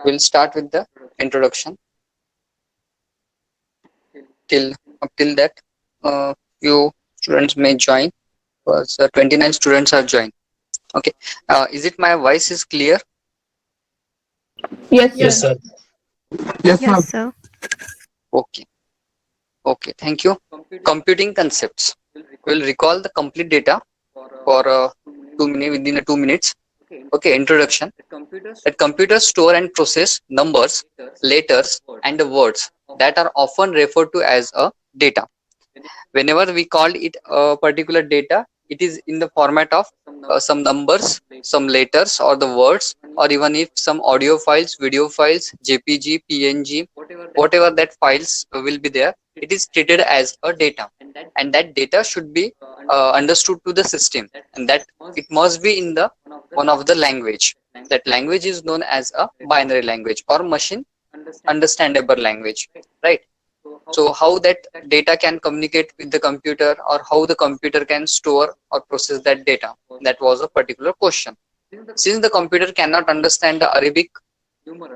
We'll start with the introduction. Till Up till that, few students may join. Because 29 students are joined. Okay. Is it my voice is clear? Yes, Yes, sir. sir. Yes, Yes, ma'am. sir. Okay. Okay. Thank you. Computing concepts. We'll recall the complete data for 2 minutes within 2 minutes. Okay. Introduction. That computers store and process numbers, letters, and the words that are often referred to as a data. Whenever we call it a particular data, it is in the format of some numbers, some letters, or the words, or even if some audio files, video files, jpg, png, whatever that files will be there, it is treated as a data, and that data should be understood to the system, and that it must be in the one of the language. That language is known as a binary language or machine understandable language, right? So how that data can communicate with the computer, or how the computer can store or process that data, that was a particular question. Since the computer cannot understand the Arabic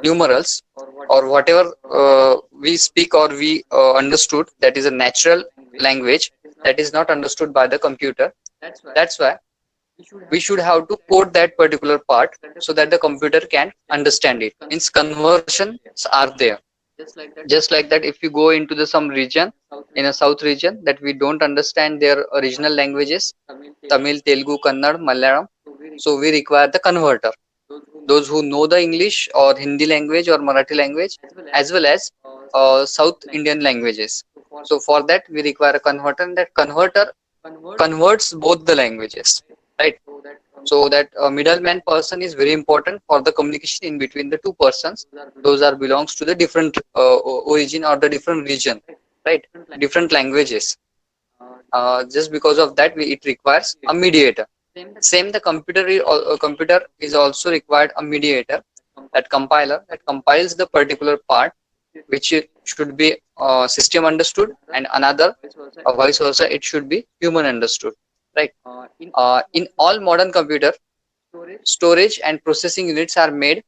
numerals or whatever we speak or we understood, that is a natural language that is not understood by the computer. That's why we should have to code that particular part so that the computer can understand it. Means conversions are there. Just like that, if you go into the some region in a south region that we don't understand their original languages, Tamil, Telugu, Kannada, Malayalam, so we require the converter. Those who know the English or Hindi language or Marathi language, as well as South Indian languages. So for that we require a converter, and that converter converts both the languages, right? So that a middleman person is very important for the communication in between the two persons. Those are belongs to the different origin or the different region, right? Different languages. Just because of that, it requires a mediator. Same, the computer is also required a mediator, that compiler that compiles the particular part, which should be system understood, and another vice versa, it should be human understood, right? In all modern computer, storage and processing units are made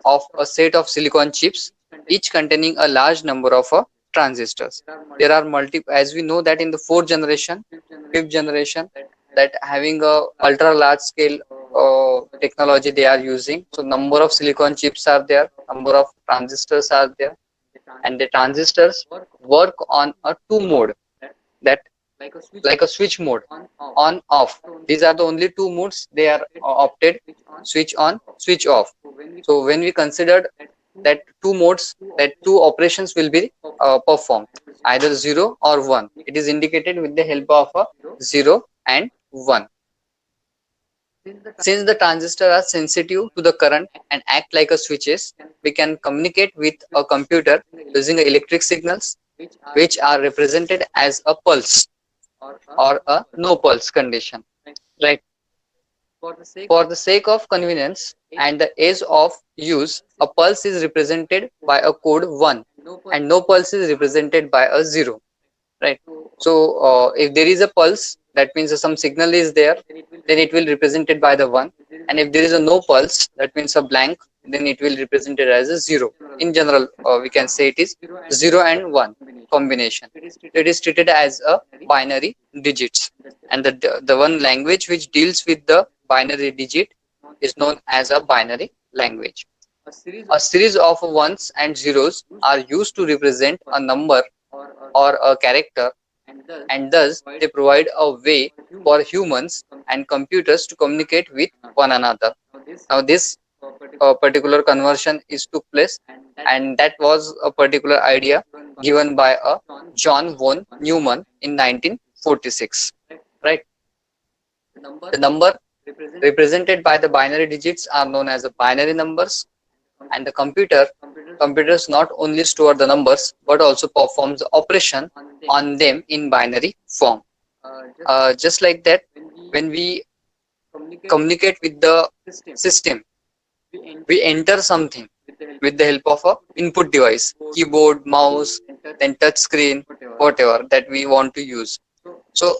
of a set of silicon chips, each containing a large number of transistors. There are as we know that in the fourth generation, fifth generation, that having a ultra large scale technology they are using. So number of silicon chips are there, number of transistors are there, and the transistors work on a two mode, that like a switch mode, on off. These are the only two modes they are opted, switch on, switch off. So when we considered that two modes, that two operations will be performed, either 0 or 1. It is indicated with the help of a 0 and 1. Since the transistors are sensitive to the current and act like a switches, we can communicate with a computer using electric signals, which are represented as a pulse or a no pulse condition, right? For the sake of convenience and the ease of use, a pulse is represented by a code 1, and no pulse is represented by a 0, right? So if there is a pulse, that means some signal is there, then it will represented by the 1, and if there is a no pulse, that means a blank, then it will represented as a 0. In general, we can say it is 0 and 1 combination. It is treated as a binary digits, and the one language which deals with the binary digit is known as a binary language. A series of ones and zeros are used to represent a number or a character, and thus they provide a way for humans and computers to communicate with one another. Now this particular conversion is took place, and that was a particular idea given by a John von Neumann in 1946, right? The number represented by the binary digits are known as the binary numbers, and the computers not only store the numbers but also performs the operation on them in binary form. Just like that, when we communicate with the system, we enter something with the help of a input device, keyboard, mouse, then touch screen, whatever that we want to use. So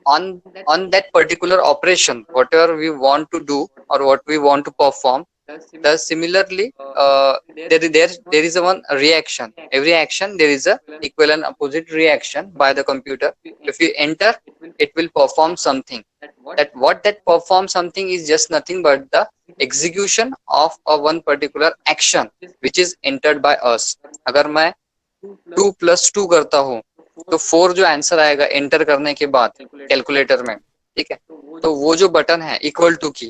on that particular operation, whatever we want to do or what we want to perform, Thus, similarly, there is a one reaction. Every action there is a equal and opposite reaction by the computer. If you enter, it will perform something. That performs something is just nothing but the execution of a one particular action which is entered by us. अगर मैं 2+2 करता हूँ तो 4 जो answer आएगा enter करने के बाद कैलकुलेटर में, ठीक है, तो वो जो बटन है इक्वल टू की,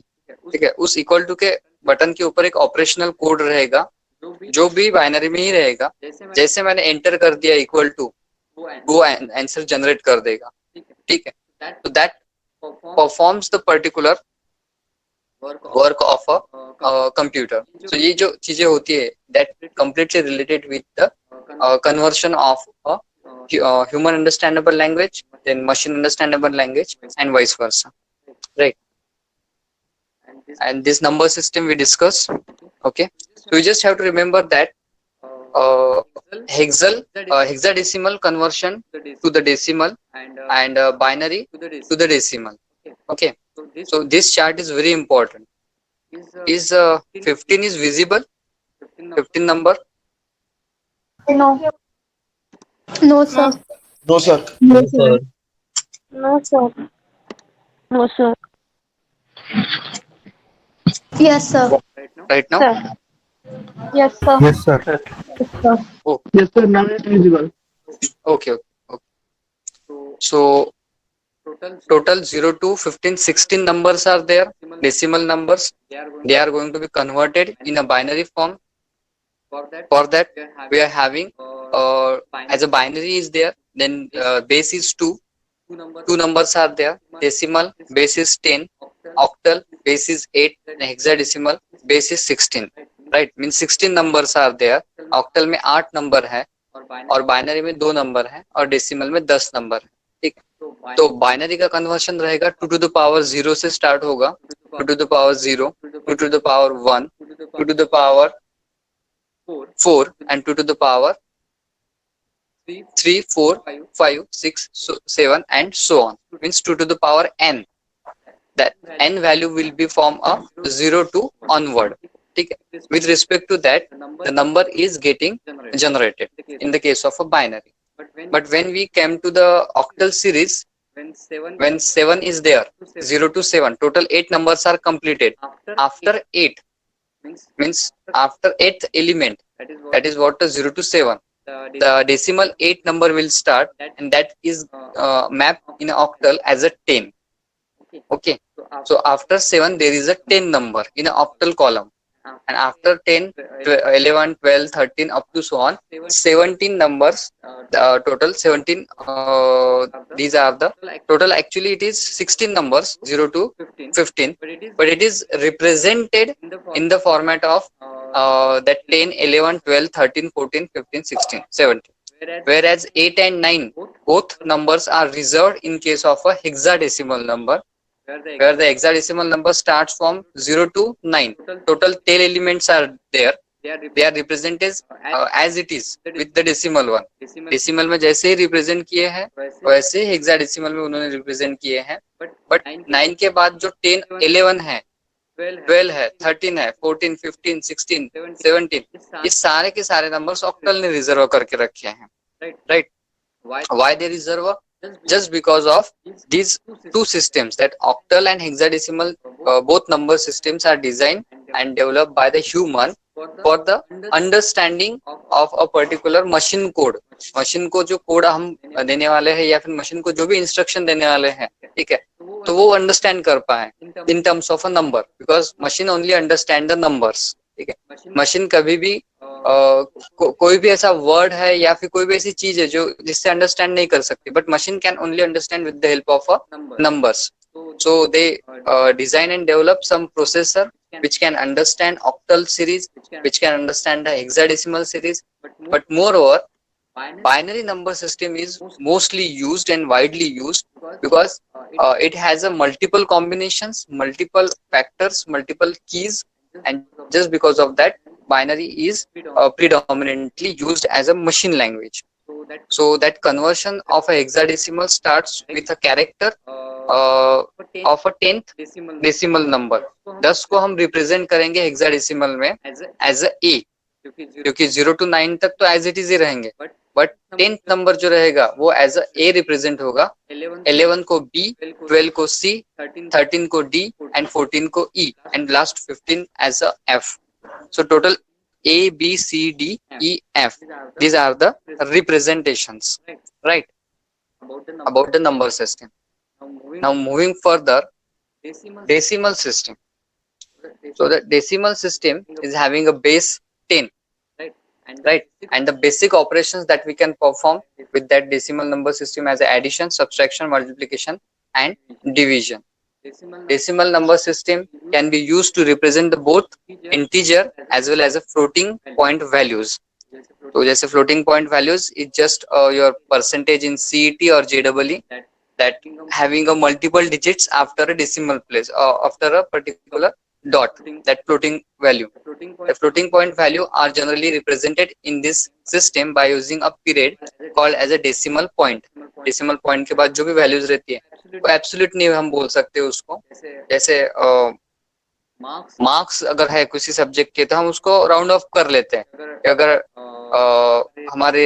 ठीक है, उस इक्वल टू के बटन के ऊपर एक ऑपरेशनल कोड रहेगा जो भी बाइनरी में ही रहेगा. जैसे मैंने एंटर कर दिया इक्वल टू, वो आंसर जनरेट कर देगा, ठीक है. तो that performs the particular work of a computer. So ये जो चीजें होती है that completely related with the conversion of a human understandable language, then machine understandable language, and vice versa, right? And this number system we discuss, okay. So you just have to remember that hexadecimal conversion to the decimal and binary to the decimal, okay. So this chart is very important. Is 15 is visible? 15 number? No. No, sir. No, sir. No, sir. No, sir. No, sir. Yes, sir. Right now? Sir. Yes, sir. Yes, sir. Yes, sir. Oh, Yes, sir. Now it is visible. okay. So total 0 to 15, 16 numbers are there, decimal numbers. They are going to be converted in a binary form. For that, we are having as a binary is there, then base is 2. Two numbers are there. Decimal base is 10, octal base is 8, and hexadecimal base is 16. Right? Means 16 numbers are there. Octal में 8 number है और binary में 2 number है और decimal में 10 number है, ठीक. तो बाइनरी का कन्वर्शन रहेगा 2 to the power 0 से स्टार्ट होगा, 2 to the power 0, 2 to the power 1, 2 to the power 4, and 2 to the power 3, 4, 5, 6, 7, and so on. Means 2 to the power n. That n value will be from a 0 to onward. ठीक है. With respect to that, the number is getting generated in the case of a binary. But when we came to the octal series, when 7 is there, 0 to 7, total 8 numbers are completed. After 8, means after 8th element, that is what the 0 to 7, the decimal 8 number will start, and that is mapped in an octal as a 10. Okay, so after 7 there is a 10 number in an octal column, and after 10, 11, 12, 13 up to so on, 17 numbers, total 17, these are the total. Actually it is 16 numbers, 0 to 15, but it is represented in the format of that 10, 11, 12, 13, 14, 15, 16, 17. Whereas 8 and 9, both numbers are reserved in case of a hexadecimal number, where the hexadecimal number starts from 0 to 9. Total tail elements are there. They are represented as it is with the decimal one. Decimal में जैसे ही represent किए हैं वैसे ही hexadecimal में उन्होंने represent किए हैं. But 9 के बाद जो 10, 11 है, 12 है, 13 है, 14, 15, 16, 17, ये सारे के सारे numbers octal ने reserve करके रखे हैं. Right? Why they reserve? Just because of these two systems, that octal and hexadecimal, both number systems are designed and developed by the human for the understanding of a particular machine code. Machine को जो code हम देने वाले हैं या फिर machine को जो भी इंस्ट्रक्शन देने वाले हैं, ठीक है, तो वो अंडरस्टैंड कर पाए इन terms of a number, because machine only understand the numbers. ठीक है, मशीन कभी भी कोई भी ऐसा वर्ड है या फिर कोई भी ऐसी चीज है जो जिससे अंडरस्टैंड नहीं कर सकती, but machine can only understand with the help of a numbers. So they design and develop some processor which can understand octal series, which can understand the hexadecimal series. But moreover, binary number system is mostly used and widely used because it has a multiple combinations, multiple factors, multiple keys, and just because of that, binary is predominantly used as a machine language. So that conversion of a hexadecimal starts with a character of a 10th decimal number. 10 को हम represent करेंगे hexadecimal में as a ए, क्योंकि 0 to 9 तक तो as it is he रहेंगे, but 10th number जो रहेगा वो एज अ ए रिप्रेजेंट होगा। 11 को बी, 12 को सी, 13 को डी एंड 14 को E and last 15 as a F. So total A, B, C, D, E, F. These are the representations, right? About the number system. Now moving further, decimal system. So the decimal system is having a base 10, right? And the basic operations that we can perform with that decimal number system as addition, subtraction, multiplication, and division. Decimal number system can be used to represent the both integer as well as a floating point values. So जैसे floating point values is just your percentage in CET or JEE that having a multiple digits after a decimal place or after a particular dot, that floating value. The floating point value are generally represented in this system by using a period called as a decimal point. Decimal point के बाद जो भी values रहती है वो absolute नहीं हम बोल सकते उसको। जैसे मार्क्स अगर है किसी सब्जेक्ट के तो हम उसको राउंड ऑफ कर लेते हैं। अगर हमारे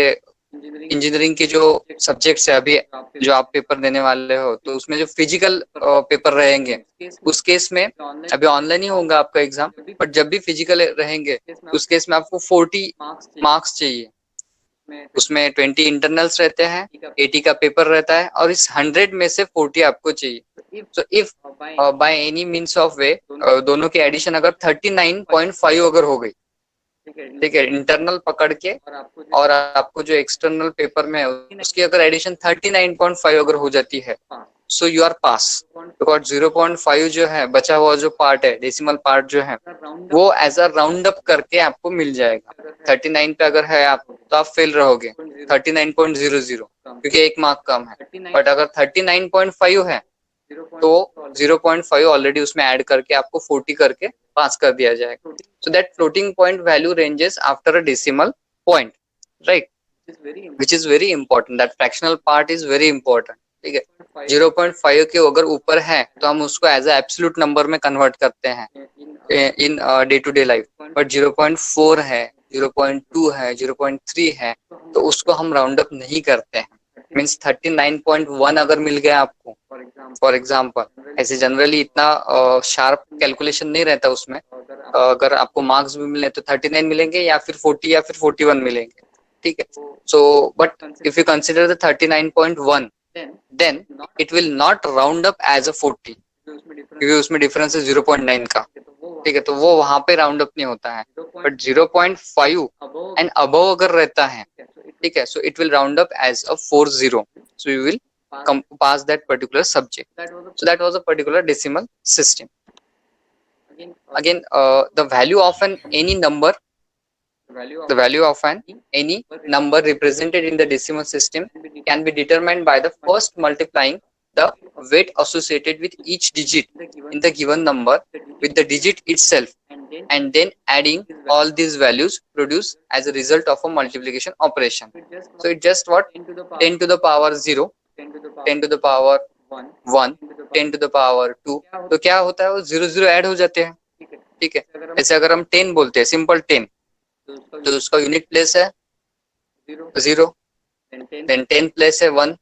इंजीनियरिंग के जो सब्जेक्ट्स है अभी जो आप पेपर देने वाले हो तो उसमें जो फिजिकल पेपर रहेंगे उस केस में अभी ऑनलाइन ही होगा आपका एग्जाम, बट जब भी फिजिकल रहेंगे उस केस में आपको 40 मार्क्स चाहिए। उसमें 20 इंटरनल्स रहते हैं, 80 का पेपर रहता है और इस 100 में से 40 आपको चाहिए। So if by any means of वे दोनों की एडिशन अगर 39.5 अगर हो गई, ठीक है, इंटरनल पकड़ के और आपको जो एक्सटर्नल पेपर में है उसकी अगर एडिशन 39.5 अगर हो जाती है so you are pass. Because 0.5 जो है बचा हुआ जो पार्ट है डेसिमल पार्ट जो है वो एज अ राउंड अप करके आपको मिल जाएगा। 39 पे अगर है आप तो आप फेल रहोगे 39.00 क्योंकि एक मार्क कम है, बट अगर 39.5 है तो 0.5 ऑलरेडी उसमें ऐड करके आपको 40 करके पास कर दिया जाएगा। So that floating point value ranges after a decimal point, right, which is very important. That fractional part is very important, ठीक है। 0.5 के अगर ऊपर है तो हम उसको एज अ एब्सोल्यूट नंबर में कन्वर्ट करते हैं in day to day life, but 0.4 है, 0.2 है, 0.3 है तो उसको हम राउंड अप नहीं करते हैं। मीन्स 39.1 अगर मिल गया आपको फॉर एग्जाम्पल, ऐसे जनरली इतना शार्प कैलकुलेशन नहीं रहता उसमें। अगर आपको मार्क्स भी मिले तो 39 मिलेंगे या फिर 40 या फिर 41 मिलेंगे, ठीक है। So but if you consider the 39.1 then it will not round up as a 40 क्योंकि उसमें डिफरेंस है 0.9 का, ठीक है, तो वो वहां पे राउंड अप नहीं होता है। बट 0.5 एंड अबव अगर रहता है, ठीक है, so it will round up as a 40, so you will pass that particular subject. So that was a particular decimal system. Again, the value of any number represented in the decimal system can be determined by the first multiplying the weight associated with each digit in the given number with the digit itself and then adding all these values produced as a result of a multiplication operation. So it just what 10 to the power 0, 10 to the power 1, 10 to the power 2, तो क्या होता है वो 0 add हो जाते हैं, ठीक है। ऐसे अगर हम 10 बोलते हैं सिंपल 10 तो उसका यूनिट प्लेस है 0, देन 10 प्लेस है 1,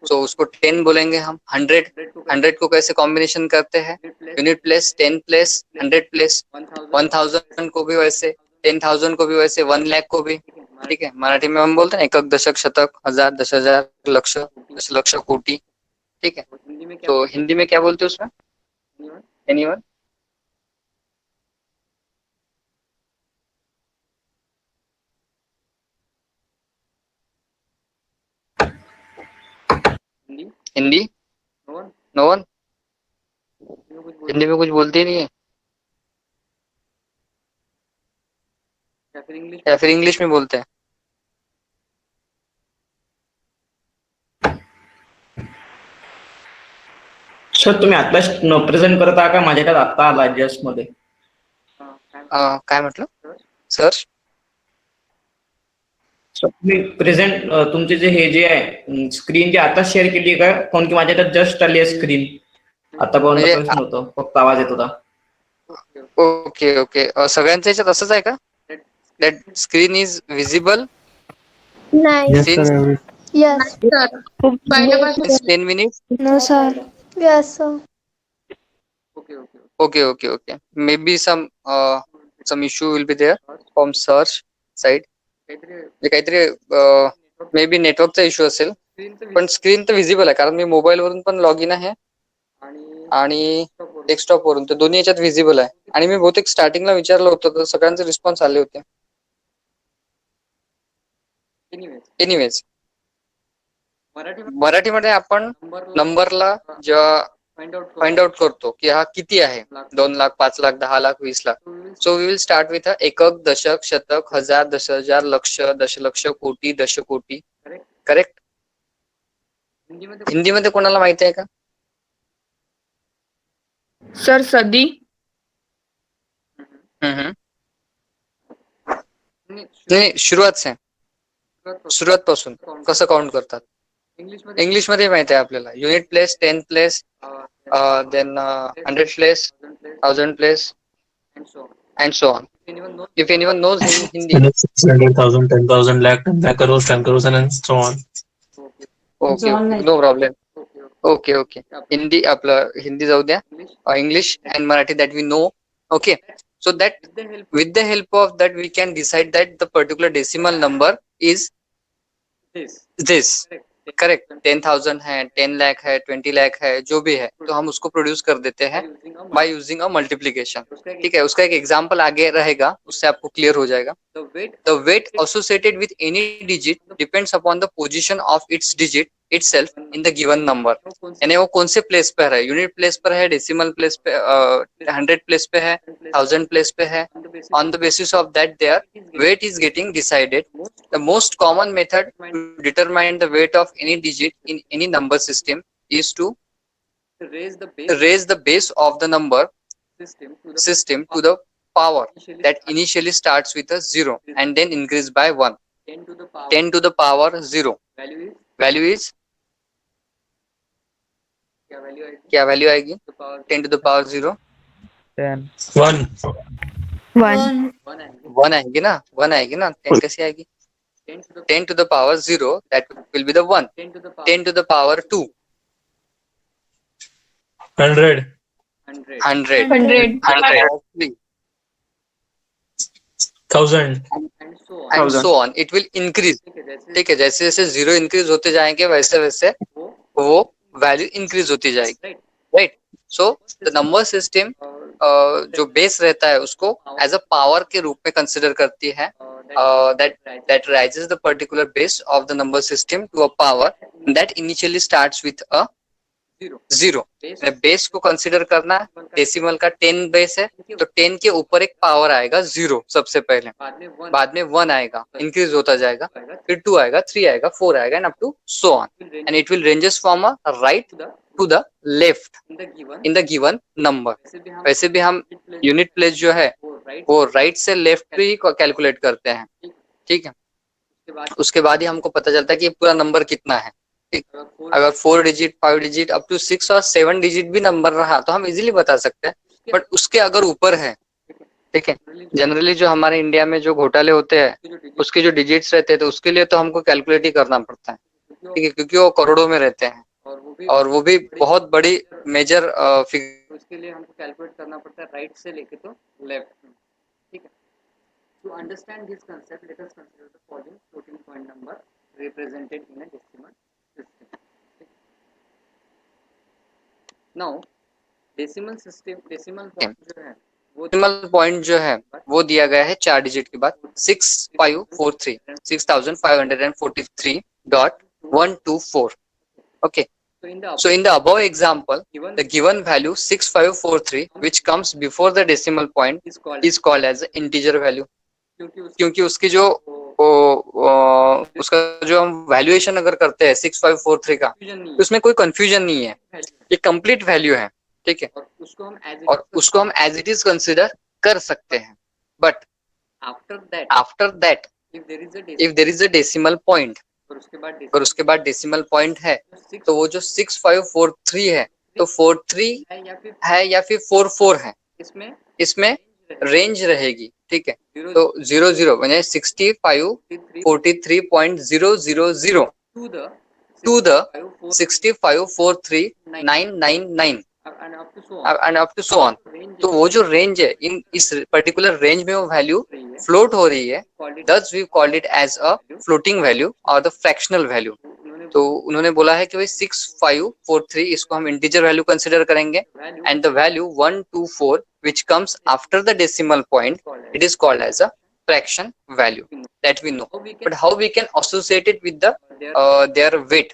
तो उसको 10 बोलेंगे हम। 100 को कैसे कॉम्बिनेशन करते हैं, यूनिट प्लेस 10 प्लेस 100 प्लेस 1000 को भी वैसे, 10,000 को भी वैसे, 1 लाख को भी, ठीक है। मराठी में हम बोलते हैं एकक दशक शतक हजार 10,000 लक्ष दशलक्ष कोटि, ठीक है। तो हिंदी में क्या बोलते हैं उसमें, anyone? Hindi no one Hindi में कुछ बोलते ही नहीं है या फिर इंग्लिश में बोलते हैं? सर तुम्ही आता प्रेझेंट करत आहात का? माझ्याकडे आता आला जस्ट मध्ये. काय म्हटलं सर? तुम्ही प्रेझेंट तुमचे जे हे जे आहे स्क्रीन जे आता शेअर केली का? कोण की माझ्याकडे जस्ट आली आहे स्क्रीन. आतापर्यंत म्हणजे काहीच नव्हतं, फक्त आवाज येत होता. ओके ओके सगळ्यांच्या ह्याच्यात असंच आहे का? दॅट स्क्रीन इज विजिबल नाही. Yes, since sir. Yes. Since 10 minutes. No sir. Yes sir. Okay, okay, okay. Maybe some issue will be there from search side. म्हणजे काहीतरी मे बी नेटवर्कचा इश्यू असेल, पण स्क्रीन तर विजिबल आहे कारण मी mobile वरून पण लॉग इन आहे आणि डेस्कटॉप वरून, तर दोन्ही याच्यात विजिबल आहे. आणि मी बहुतेक स्टार्टिंगला विचारलं होतं तर सगळ्यांचे रिस्पॉन्स आले होते. एनिवेज, मराठीमध्ये आपण नंबरला जेव्हा फाइंड आउट करतो की हा किती आहे, 2 lakh, 5 lakh, 10 lakh, 20 lakh. So we will start with एकक, दशक, शतक, हजार, 10,000, लक्ष, दशलक्ष, कोटी, दशकोटी. करेक्ट. हिंदीमध्ये कोणाला माहिती आहे का? सर सदी. नाही, सुरुवात पासून कसं काउंट करतात. इंग्लिश मध्ये माहिती आहे आपल्याला. Unit place, 10 place, then 100 place, 1000 place and so on. If anyone knows Hindi. 100,000, 10,000, lakh, 10 lakh crores, 10 crores, and so on. Okay, no problem. Okay. Hindi जाऊ द्या. English and Marathi that we know. Okay. So that with the help of that we can decide that the particular decimal number is this. Correct. 10,000 है, 10 लाख है, 20 लाख है, जो भी है, तो हम उसको प्रोड्यूस कर देते हैं बाय यूजिंग अ मल्टीप्लीकेशन. ठीक है, उसका एक एग्जांपल आगे रहेगा, उससे आपको क्लियर हो जाएगा. The weight associated with any digit depends upon the position of its digit itself in the given number. यानी वो कौन से प्लेस पर है, यूनिट प्लेस पर है, डेसिमल प्लेस पे, 100 प्लेस पे है, 1000 प्लेस पे है. On the basis of that their weight is getting decided. The most common method to determine the weight of any digit in any number system is to raise the base of the number system to the power that initially starts with a 0 and then increase by 1. 10 to the power 0. Value is क्या value आएगी 10 to the power 0? 1. 1 आएगी ना, 1 आएगी ना. 10 कैसे आएगी? 10 to the power 0, that will be the 1. 10 to the power 2, 100. 100. 1,000. And so on. It will increase. ठीक है, जैसे जैसे 0 इंक्रीज होते जाएंगे वैसे वैसे वो वैल्यू इंक्रीज होती जाएगी. Right. So the number system जो बेस रहता है उसको एज अ पावर के रूप में कंसिडर करती है. that rises the particular base of the number system to a power that initially starts with a 0. Base को कंसिडर करना, डेसिमल का 10 बेस है तो 10 के ऊपर एक पावर आएगा 0 सबसे पहले, बाद में 1 आएगा, इंक्रीज होता जाएगा, फिर 2 आएगा, 3 आएगा, 4 आएगा and up to so on. And it will ranges from a right to the left in the given number. वैसे भी हम यूनिट प्लेस जो है वो राइट से लेफ्ट पे ही कैलकुलेट करते हैं. ठीक है, उसके बाद ही हमको पता चलता है कि पूरा नंबर कितना है. अगर 4 डिजिट, 5 डिजिट, अप टू 6 और 7 डिजिट भी नंबर रहा तो हम इजीली बता सकते हैं. बट उसके अगर ऊपर है, ठीक है, जनरली जो हमारे इंडिया में जो घोटाले होते हैं उसके जो डिजिट्स रहते हैं तो उसके लिए तो हमको कैलकुलेट ही करना पड़ता है. ठीक है, क्योंकि वो करोड़ों में रहते हैं और वो भी बहुत बड़ी मेजर फिगर. उसके लिए हमको कैलकुलेट करना पड़ता है राइट से लेके तो लेफ्ट. ठीक है. To understand this concept, let us consider the following floating point number represented in a decimal system. Now, decimal point जो है वो दिया गया है 4 डिजिट के बाद 6543 6543.124. Okay. So in the above example, the given value 6543 which comes before the decimal point is called as the integer value. क्योंकि उसकी जो उसका जो हम वैल्यूएशन अगर करते हैं 6543 का, तो उसमें कोई कंफ्यूजन नहीं है, ये कंप्लीट वैल्यू है. ठीक है, और उसको हम एज इट इज कंसिडर कर सकते हैं. But after that if there is a decimal point, और उसके बाद डेसिमल पॉइंट है तो वो जो 6543 है तो 43 है या फिर 44 है, इसमें रेंज रहेगी, ठीक है। तो 00 यानी 65 43.000 to the 65 43999 and up to so on. तो वो जो रेंज है, इन इस पर्टिकुलर रेंज में वो वैल्यू फ्लोट हो रही है, thus we called it as a floating value और द फ्रैक्शनल वैल्यू। तो उन्होंने बोला है कि भाई 6543 इसको हम इंटीजर वैल्यू कंसिडर करेंगे and the value 124 which comes after the decimal point, it is called as a fraction value that we know. But how we can associate it with the their weight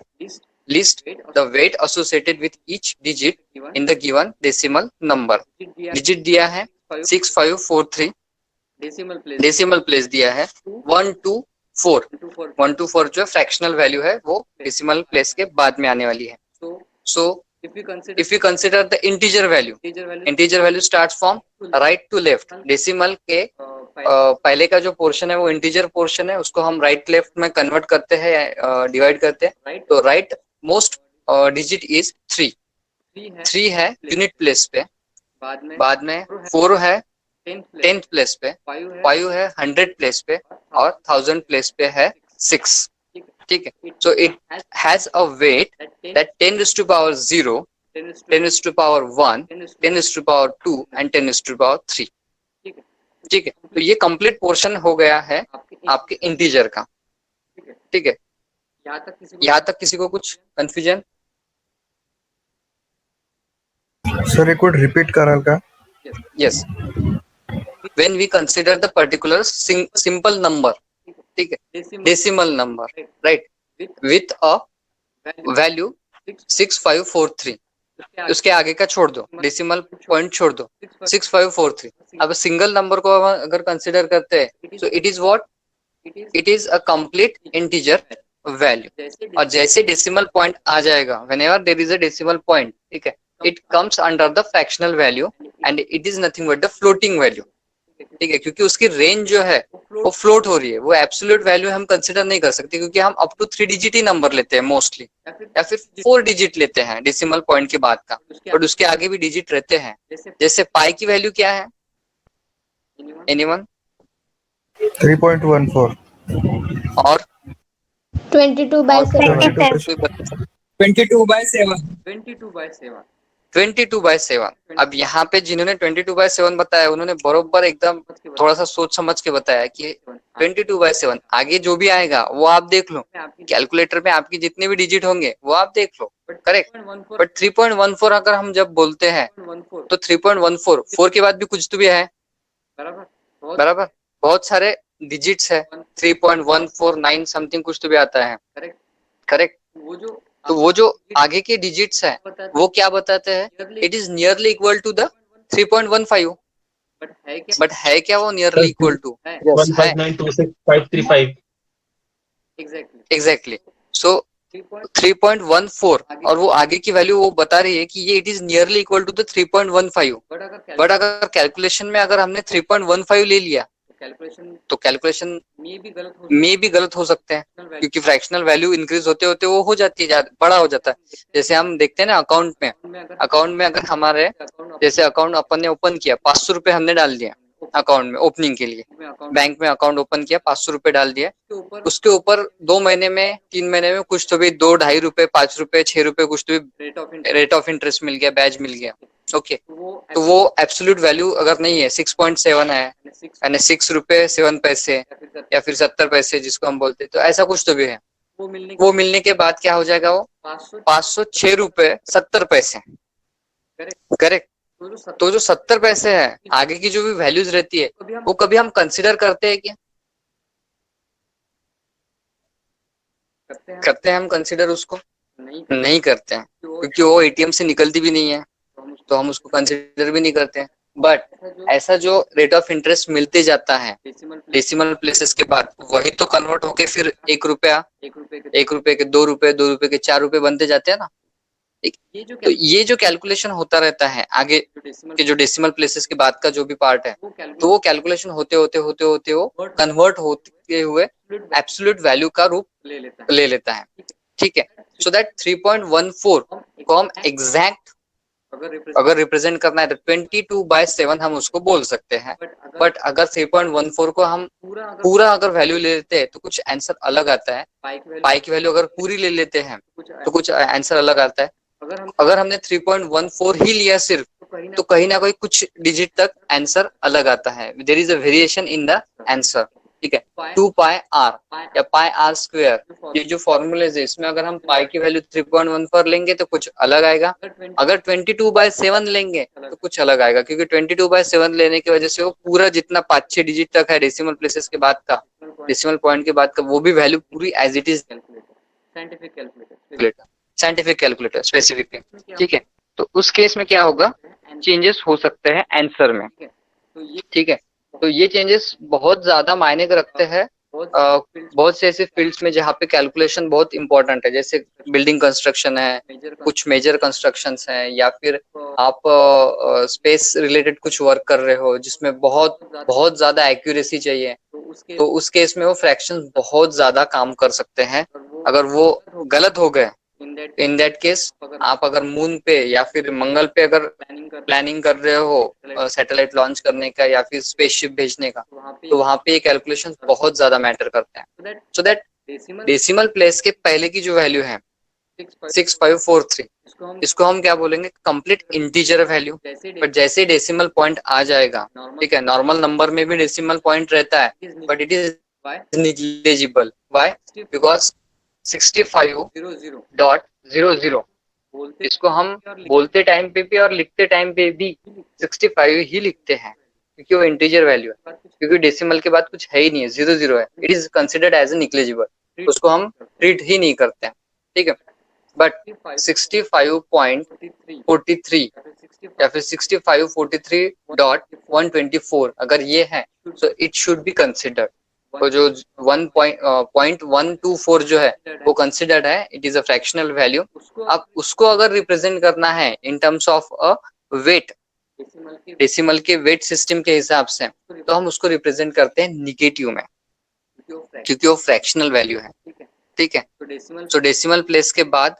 list, the weight associated with each digit in the given decimal number. Digit दिया है 6543, decimal place दिया है 124, 124 जो fractional value है वो decimal place के बाद में आने वाली है। सो if you consider the integer value starts from right to left, decimal के पहले का जो पोर्शन है वो इंटीजर पोर्शन है, उसको हम राइट लेफ्ट में कन्वर्ट करते हैं, डिवाइड करते हैं। तो राइट मोस्ट डिजिट इज 3 है यूनिट प्लेस पे, बाद में 4 है 10th प्लेस पे, 5 है 100 प्लेस पे और 1000 प्लेस पे है 6, ठीक है। So it has a weight that 10 raised to power 0, 10 raised to power 1, 10 raised to power 2 and 10 raised to power 3, ठीक है। तो ये कंप्लीट पोर्शन हो गया है आपके इंटीजर का, ठीक है। यहाँ तक किसी को कुछ कंफ्यूजन? सर एक बार रिपीट कराल का? Yes, when we consider the particular simple number, ठीक है, decimal number, right, with a value 6543, उसके आगे का छोड़ दो, डेसिमल पॉइंट छोड़ दो, 6543। अब सिंगल नंबर को अगर कंसिडर करते हैं तो it is what, it is a complete integer value. और जैसे डेसिमल पॉइंट आ जाएगा, whenever there is a decimal point, ठीक है, it comes under the fractional value and it is nothing but the floating value, ठीक है, क्योंकि उसकी range जो है वो फ्लोट हो रही है, वो एब्सोल्यूट वैल्यू हम कंसिडर नहीं कर सकते, क्योंकि हम अप टू 3 डिजिट ही नंबर लेते हैं मोस्टली, या फिर 4 डिजिट लेते हैं डेसिमल पॉइंट के बाद का, और उसके आगे भी डिजिट रहते हैं। जैसे पाई की वैल्यू क्या है, एनीवन? 3.14 और 22/7. 22/7। अब यहाँ पे जिन्होंने 22/7 बताया उन्होंने बरोबर एकदम थोड़ा सा सोच समझ के बताया कि 22/7 आगे जो भी आएगा वो आप देख लो, कैलकुलेटर में आपकी जितने भी डिजिट होंगे वो आप देख लो, करेक्ट। बट 3.14 अगर हम जब बोलते हैं तो 3.14 4 के बाद भी कुछ तो भी है, बराबर, बहुत सारे डिजिट्स है, 3.149 समथिंग कुछ तो भी आता है, करेक्ट। तो वो जो आगे के डिजिट्स है वो क्या बताते हैं, it is nearly equal to the 3.15, but है क्या वो नियरली इक्वल टू? 15926,535। एग्जैक्टली। सो 3.14 और वो आगे की वैल्यू वो बता रही है कि ये it is nearly equal to the 3.15। But अगर कैलकुलेशन में अगर हमने 3.15 ले लिया तो कैलकुलेशन में भी गलत हो सकते हैं, क्योंकि फ्रैक्शनल वैल्यू इंक्रीज होते होते वो हो जाती है, बड़ा हो जाता है। जैसे हम देखते हैं ना अकाउंट में अगर हमारे जैसे अकाउंट अपन ने ओपन किया, 500 रुपए हमने डाल दिया अकाउंट में ओपनिंग के लिए, बैंक में अकाउंट ओपन किया, 500 रुपए डाल दिया, उसके ऊपर 2 महीने में 3 महीने में कुछ तो भी 2, 2.5 रुपए, 5 रुपए, 6 रुपए कुछ तो भी रेट ऑफ इंटरेस्ट मिल गया, बैज मिल गया, ओके। तो वो एब्सोल्यूट वैल्यू अगर नहीं है, 6.7 है यानी 6 रुपए 7 पैसे या फिर 70 पैसे जिसको हम बोलते हैं, तो ऐसा कुछ तो भी है। वो मिलने के बाद क्या हो जाएगा, वो 506 रुपए 70 पैसे, करेक्ट। तो जो 70 पैसे है आगे की जो भी वैल्यूज रहती है वो कभी हम कंसिडर करते हैं क्या? करते हैं हम कंसिडर उसको? नहीं करते हैं, क्योंकि वो एटीएम से निकलती भी नहीं है, तो हम उसको कंसिडर भी नहीं करते हैं। बट ऐसा जो रेट ऑफ इंटरेस्ट मिलते जाता है डेसिमल प्लेसेस के बाद, वही तो कन्वर्ट होके फिर 1 रुपया, 1 रुपए के 2 रुपए, 2 रुपए के 4 रुपए बनते जाते हैं ना। तो ये जो कैलकुलेशन होता रहता है आगे के जो डेसिमल प्लेसेस के बाद का जो भी पार्ट है, तो वो कैलकुलेशन होते होते वो कन्वर्ट होते हुए एब्सोल्यूट वैल्यू का रूप ले लेता है, ठीक है। सो दैट 3.14 को हम एग्जैक्ट अगर रिप्रेजेंट करना है तो 22/7 हम उसको बोल सकते हैं। बट अगर 3.14 को हम पूरा अगर वैल्यू ले लेते हैं तो कुछ आंसर अलग आता है। पाई की वैल्यू अगर पूरी ले लेते हैं तो कुछ आंसर अलग आता है। अगर हमने 3.14 ही लिया सिर्फ तो कहीं ना कहीं कुछ डिजिट तक आंसर अलग आता है। There is a variation in the answer. ठीक है, 2πr या पाई आर स्क्वायर, ये जो फॉर्मूलेज है इसमें अगर हम पाई की वैल्यू 3.14 लेंगे तो कुछ अलग आएगा। अगर 22/7 लेंगे तो कुछ अलग आएगा, क्योंकि 22/7 लेने की वजह से वो पूरा जितना 5-6 डिजिट तक है डेसिमल प्लेसेस के बाद का, डेसिमल पॉइंट के बाद का, वो भी वैल्यू पूरी as it is scientific calculator specific. ठीक है, तो उस केस में क्या होगा, चेंजेस हो सकते हैं आंसर में। ठीक है, तो ये चेंजेस बहुत ज्यादा मायने रखते हैं बहुत से ऐसे फील्ड्स में जहाँ पे कैलकुलेशन बहुत इंपॉर्टेंट है, जैसे बिल्डिंग कंस्ट्रक्शन है, कुछ मेजर कंस्ट्रक्शंस हैं, या फिर आप स्पेस रिलेटेड कुछ वर्क कर रहे हो जिसमें बहुत बहुत ज्यादा एक्यूरेसी चाहिए, तो उस केस में वो फ्रैक्शंस बहुत ज्यादा काम कर सकते हैं। अगर वो गलत हो गए, इन दैट केस आप अगर मून पे या फिर मंगल पे अगर प्लानिंग कर रहे हो सैटेलाइट लॉन्च करने का या फिर स्पेसशिप भेजने का, तो वहां पे ये कैलकुलेशन बहुत ज्यादा मैटर करते हैं। सो दैट डेसिमल प्लेस के पहले की जो वैल्यू है 6543, इसको हम क्या बोलेंगे, कंप्लीट इंटीजर वैल्यू। बट जैसे डेसिमल पॉइंट आ जाएगा, ठीक है, नॉर्मल नंबर में भी डेसिमल पॉइंट रहता है but it is negligible. Why? Because 65.00, इसको हम बोलते टाइम पे भी और लिखते टाइम पे भी 65 ही लिखते हैं, क्योंकि वो इंटीजर वैल्यू है, क्योंकि डेसिमल के बाद कुछ है ही नहीं है, 00 है। It is considered as a negligible, उसको हम ट्रीट ही नहीं करते हैं। ठीक है, बट 65.43 या फिर 6543.124 अगर ये है तो इट शुड बी कंसिडर्ड। तो जो 1.124 जो है वो कंसिडर्ड है, it is a fractional value. अब उसको अगर रिप्रेजेंट करना है in terms of a weight, decimal के वेट सिस्टम के हिसाब से, तो हम उसको रिप्रेजेंट करते हैं निगेटिव में, क्योंकि वो फ्रैक्शनल वैल्यू है। ठीक है, तो डेसिमल प्लेस के बाद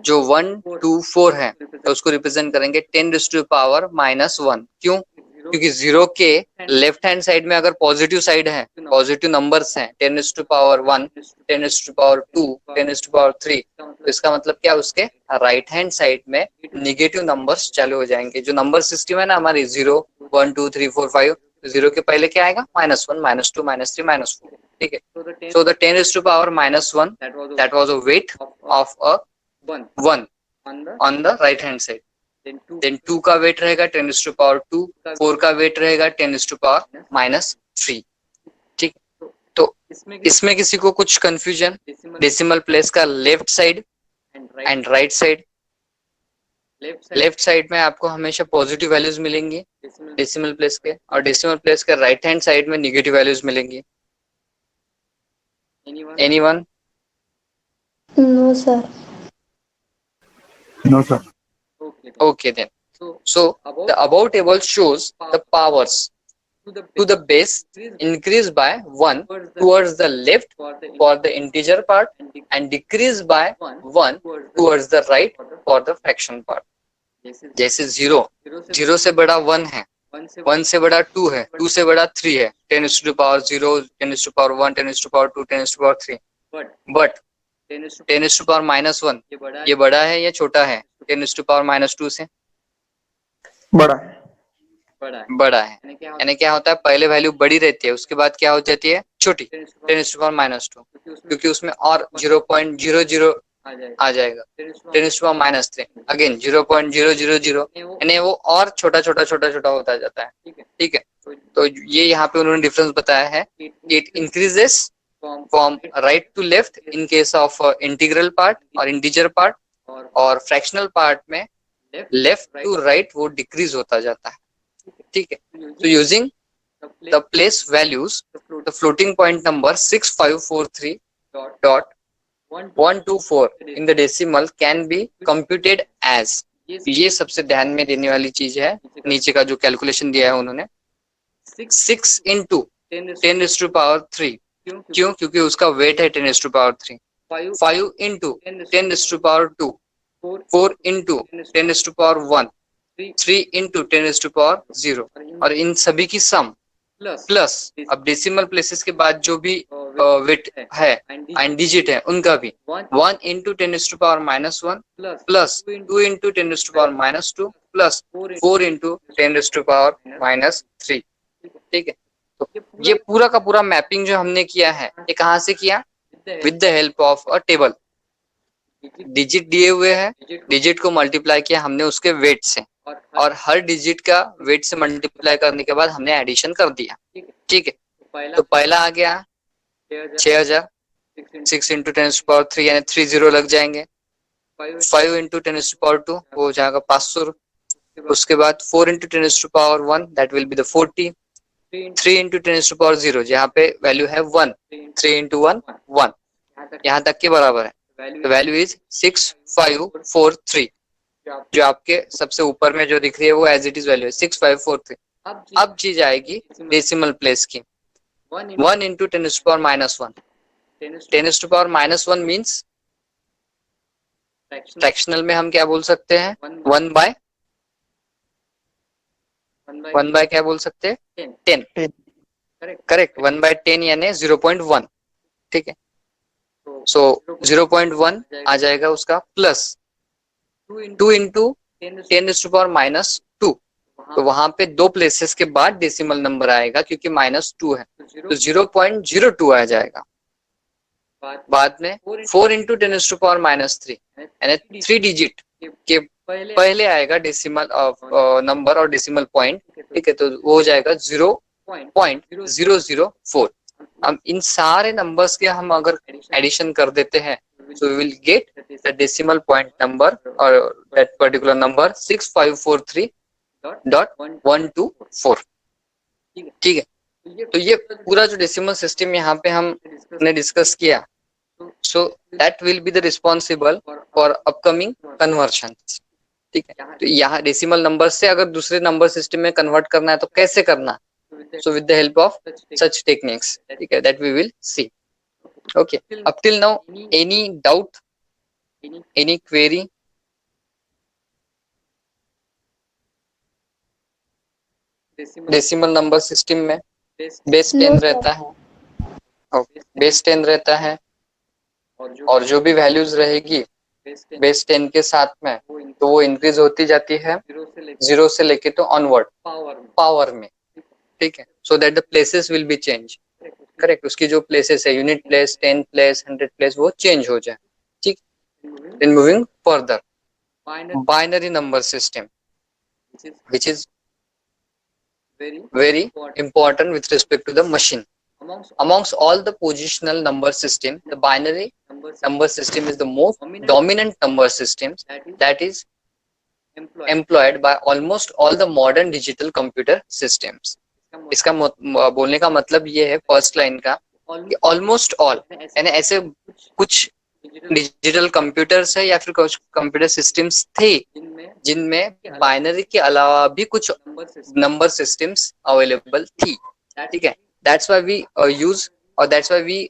जो 124 है तो उसको रिप्रेजेंट करेंगे 10⁻⁻1। क्यों? क्योंकि 0 के लेफ्ट हैंड साइड में अगर पॉजिटिव साइड है, पॉजिटिव नंबर्स हैं, 10⁻1, 10⁻2, 10⁻3, तो इसका मतलब क्या, उसके राइट हैंड साइड में निगेटिव नंबर्स चालू हो जाएंगे। जो नंबर सिस्टम है ना हमारी 0, 1, 2, 3, 4, 5, 0 के पहले क्या आएगा, -1, -2, -3, -4। ठीक है, so the 10⁻⁻1 that was a weight of a 1 on the right hand side. Then 2 का वेट रहेगा 10⁻2, 4 का वेट रहेगा 10⁻3। ठीक, तो इसमें किसी को कुछ कंफ्यूजन? डेसिमल प्लेस का left side and right side, left side में आपको हमेशा पॉजिटिव वैल्यूज मिलेंगी डेसिमल प्लेस के, और डेसिमल प्लेस के राइट हैंड साइड में निगेटिव वैल्यूज मिलेंगी। Anyone? No, sir. No, sir. Okay then. So the above table shows the powers to the base increase by 1 towards the left for the integer part and decrease by 1 towards the right for the fraction part. जैसे 0 से बड़ा 1 है, 1 से बड़ा 2 है, 2 से बड़ा 3 है, 10⁻0, 10⁻1, 10⁻2, 10⁻3। बट 10⁻−1 ये बड़ा है या छोटा है 10⁻−2 से? बड़ा है। बड़ा है। यानी क्या होता है, पहले वैल्यू बड़ी रहती है, उसके बाद क्या हो जाती है, छोटी, 10⁻−2, क्योंकि उसमें और 0.00 आ जाएगा, 10⁻−3 अगेन 0.000, यानी वो और छोटा छोटा होता जाता है। ठीक है, तो ये यहाँ पे उन्होंने डिफरेंस बताया है। It increases from right to left in case of integral part और इंटीजर पार्ट, और फ्रैक्शनल पार्ट में लेफ्ट टू राइट वो डिक्रीज होता जाता है। ठीक है, तो using the place values the floating point number 6543.124 in the decimal can be computed as, ये सबसे ध्यान में देने वाली चीज है, नीचे का जो कैलकुलेशन दिया है उन्होंने, 6 into 10⁻3। क्यों? क्योंकि उसका वेट है 10⁻3। 5 into 10⁻2, 4 into 10⁻1, 3 इंटू 10⁻0 और इन सभी की सम प्लस अब डेसिमल प्लेसेस के बाद जो भी वेट है एंड डिजिट है उनका भी 1 into 10⁻⁻1 plus 2 into 10⁻⁻2 plus 4 into 10⁻⁻3। ठीक है, तो ये पूरा का पूरा मैपिंग जो हमने किया है ये कहाँ से किया? With the help of a table. Digit दिए हुए हैं, डिजिट को मल्टीप्लाई किया हमने उसके वेट से और हर डिजिट का वेट से मल्टीप्लाई करने के बाद हमने एडिशन कर दिया। ठीक है, तो पहला आ गया 6000, 6 इंटू 10⁻3 यानी 30 लग जाएंगे। 5 इंटू 10⁻2 वो हो जाएगा 500। उसके बाद 4 into 10⁻1 that will be the 40। 3 into 10⁻0 जहाँ पे वैल्यू है 1, 3 इंटू 1 1 यहाँ तक के बराबर है। Value is 6543। जो आपके सबसे ऊपर में जो दिख रही है वो एज इट इज वैल्यू है 6543। अब चीज आएगी डेसिमल प्लेस की। 1 इंटू 10⁻1 10⁻1 मीन्स फ्रैक्शनल में हम क्या बोल सकते हैं? 1 बाय क्या बोल सकते हैं? 10। करेक्ट, 1/10 यानी 0.1। ठीक है, सो 0.1 आ जाएगा उसका प्लस 2 इंटू 10⁻2। तो वहां पे दो प्लेसेस के बाद डेसिमल नंबर आएगा क्योंकि -2 है, तो 0.02 आ जाएगा। बाद में 4 इंटू 10⁻3 यानी 3 डिजिट के पहले आएगा डेसिमल नंबर और डेसिमल पॉइंट। ठीक है, तो वो हो जाएगा 0.004। हम इन सारे नंबर्स के हम अगर एडिशन कर देते हैं so we will get the decimal point number or that particular number 6543.124। ठीक है, तो ये पूरा जो डेसिमल सिस्टम यहाँ पे हमने डिस्कस किया, so that will be the responsible for upcoming conversions। ठीक है, तो यहाँ डेसिमल नंबर से अगर दूसरे नंबर सिस्टम में कन्वर्ट करना है तो कैसे करना? so with the help of such techniques, ठीक है, that we will see। okay, up till now any doubt, any query? Decimal number system में बेस 10 रहता है। ओके, बेस 10 रहता है और जो भी वैल्यूज रहेगी बेस 10 के साथ में तो वो इंक्रीज होती जाती है 0 से लेके तो ऑनवर्ड पावर में। ठीक है, so that the places will be change. Correct, उसकी जो प्लेसेस है यूनिट प्लेस, 10 प्लेस, 100 प्लेस वो चेंज हो जाए। ठीक, then moving further binary number system which is very important with respect to the machine। Amongst all the positional number system, the binary number system is the most dominant number system that is employed by almost all the modern digital computer systems। इसका बोलने का मतलब ये है first line का कि almost all यानी ऐसे कुछ डिजिटल कंप्यूटर्स है या फिर कुछ कंप्यूटर सिस्टम्स थे जिनमें बाइनरी के अलावा भी कुछ नंबर सिस्टम्स अवेलेबल थी। ठीक है, दैट्स व्हाई वी यूज और that's why we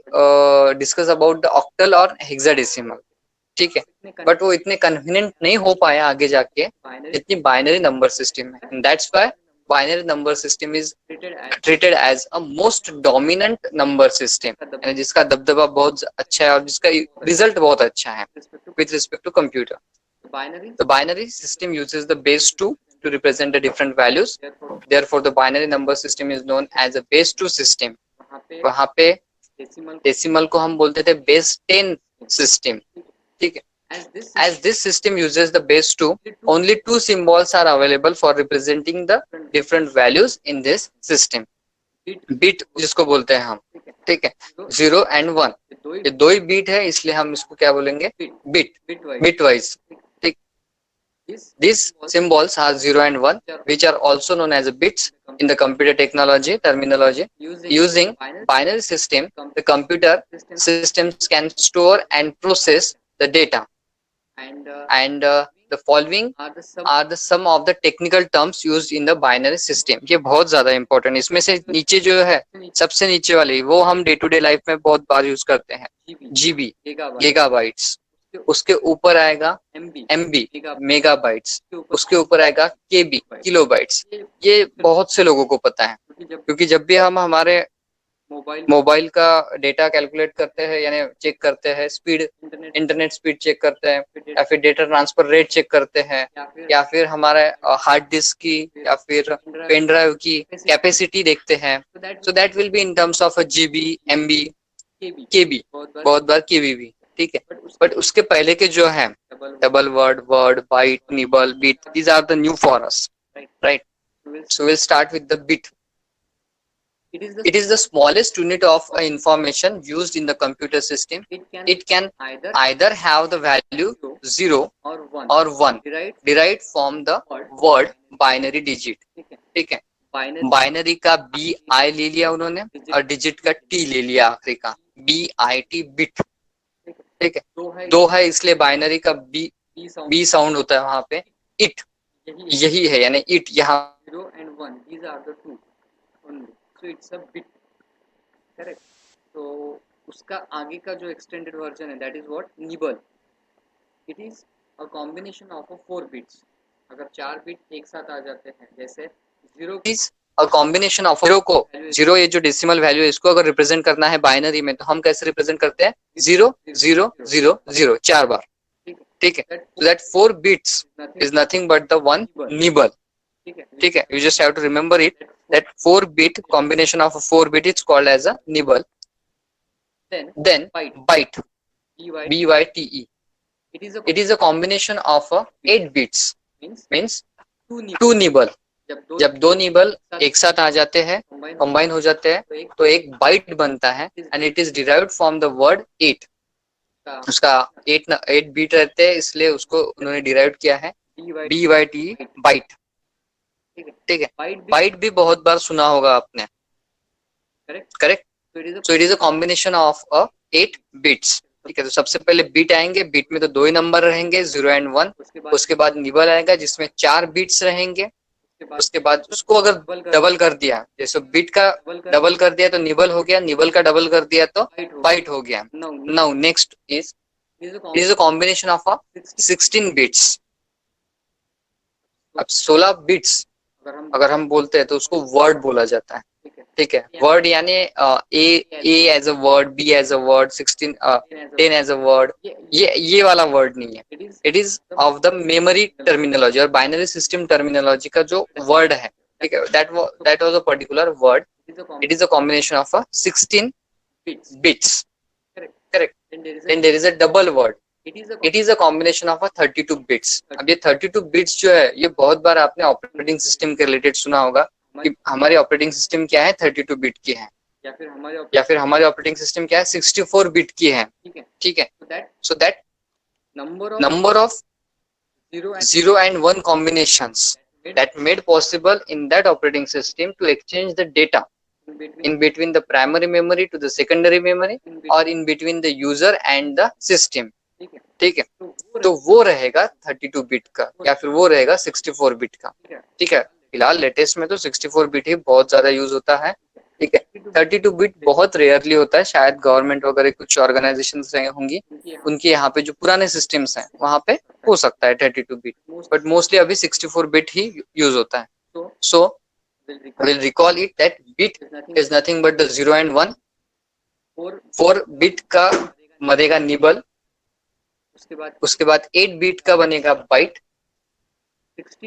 discuss about the octal और हेक्साडेसिमल। ठीक है, बट वो इतने कन्वीनियंट नहीं हो पाया आगे जाके जितनी बाइनरी नंबर सिस्टम है। That's why binary number system is treated as a most dominant number system, जिसका दबदबा बहुत अच्छा है और जिसका रिजल्ट बहुत अच्छा है with respect to computer. The binary system uses the base 2 to represent the different values. Therefore, the binary number system is known as a base 2 system. वहाँ पे डेसिमल को हम बोलते थे base 10 system। ठीक है, as this system uses the base 2, only two symbols are available for representing the different values in this system। Bit जिसको बोलते हैं हम, ठीक है, 0 and 1 ये दो ही बीट है इसलिए हम इसको क्या बोलेंगे? Bit wise. These symbols are 0 and 1, which are also known as bits in the computer technology terminology. Using binary system, the computer systems can store and process the data. And the following are the some of the technical terms used in the binary system। ये बहुत ज्यादा important है। इसमें से नीचे जो है सबसे नीचे वाली वो हम डे टू डे लाइफ में बहुत बार यूज करते हैं, जीबी, गीगाबाइट्स। उसके ऊपर आएगा MB मेगाबाइट्स, उसके ऊपर आएगा KB किलोबाइट्स। ये बहुत से लोगों को पता है, क्योंकि जब भी हम हमारे मोबाइल का डेटा कैलकुलेट करते हैं यानी चेक करते हैं, स्पीड इंटरनेट स्पीड चेक करते हैं, या फिर डेटा ट्रांसफर रेट चेक करते हैं, या फिर हमारे हार्ड डिस्क की या फिर पेन ड्राइव की कैपेसिटी देखते हैं, so that will be in terms of GB MB KB, बहुत बार KB भी, ठीक है। बट उसके पहले के जो है double word byte nibble bit, these are the new for us, right. So will start with the bit. It is the smallest unit of information used in the computer system. It can either have the value 0 or 1 derived from the word binary digit. ठीक है, binary का BI ले लिया उन्होंने और digit का T ले लिया आखिरी का, BIT बिट, ठीक है। दो है इसलिए बाइनरी का B साउंड होता है वहां पे। इट यही है यानी इट, यहाँ 0 and 1 these are the two only. So it's a bit, correct. तो उसका आगे का जो extended version है that is what nibble. It is a combination of 4 bits. अगर 4 बिट एक साथ आ जाते हैं, जैसे 0 is a combination of 0 को 0, ये जो डेसिमल वैल्यू है इसको अगर रिप्रेजेंट करना है बाइनरी में तो हम कैसे रिप्रेजेंट करते हैं 0 0 0 0 4 बार, ठीक है। So that 4 bits is nothing but the one nibble, ठीक है। You just have to remember it that 4 bit combination of 4 bit is called as a nibble. Then byte, BYTE. It is a combination of 8 bits, means 2 nibble. जब 2 nibble एक साथ आ जाते हैं, combine हो जाते हैं, तो एक बाइट बनता है and it is derived from the word 8. उसका 8 बीट रहते हैं, इसलिए उसको उन्होंने डिराइव किया है BYTE बाइट, ठीक है। बाइट भी बहुत बार सुना होगा आपने, correct. So it is a combination of 8 bits, ठीक है। तो सबसे पहले बिट आएंगे, बिट में तो 2 ही नंबर रहेंगे 0 and 1, उसके बाद निबल आएगा जिसमें 4 बिट्स रहेंगे, उसके बाद उसको अगर डबल कर दिया, जैसे बिट का डबल कर दिया तो निबल हो गया, निबल का डबल कर दिया तो बाइट हो गया। Now next is a combination of 16 bits. अब 16 बिट्स अगर हम बोलते हैं तो उसको वर्ड बोला जाता है, ठीक है। वर्ड यानी A as a word, B as a word, 10 as a word, ये वाला वर्ड नहीं है। It is of the memory terminology और बाइनरी सिस्टम टर्मिनोलॉजी का जो वर्ड है, ठीक है, that was a particular word. It is a combination of 16 bits, correct. Then there is a double word. It is a combination of 32 bits. अब ये 32 bits जो है ये बहुत बार आपने ऑपरेटिंग सिस्टम के रिलेटेड सुना होगा कि हमारी ऑपरेटिंग सिस्टम क्या है 32 बिट की है, या फिर हमारी ऑपरेटिंग सिस्टम क्या है 64 बिट की है, ठीक है। So that number of 0 and 1 combinations that made possible in that operating system to exchange the data in between the primary memory to the secondary memory or in between the user and the system, ठीक है। तो वो रहेगा 32 bit का या फिर वो रहेगा 64 बिट का, ठीक है। फिलहाल लेटेस्ट में तो 64 बिट ही बहुत ज्यादा यूज होता है, ठीक है। 32 बिट बहुत रेयरली होता है, शायद गवर्नमेंट वगैरह कुछ ऑर्गेनाइजेशंस होंगी उनके यहाँ पे जो पुराने सिस्टम्स हैं वहां पे हो सकता है 32 बिट, बट मोस्टली अभी 64 बिट ही यूज होता है। सो we'll recall it that bit is nothing but the 0 and 1. 4 bit का बनेगा निबल, उसके बाद 8 बिट का बनेगा बाइट,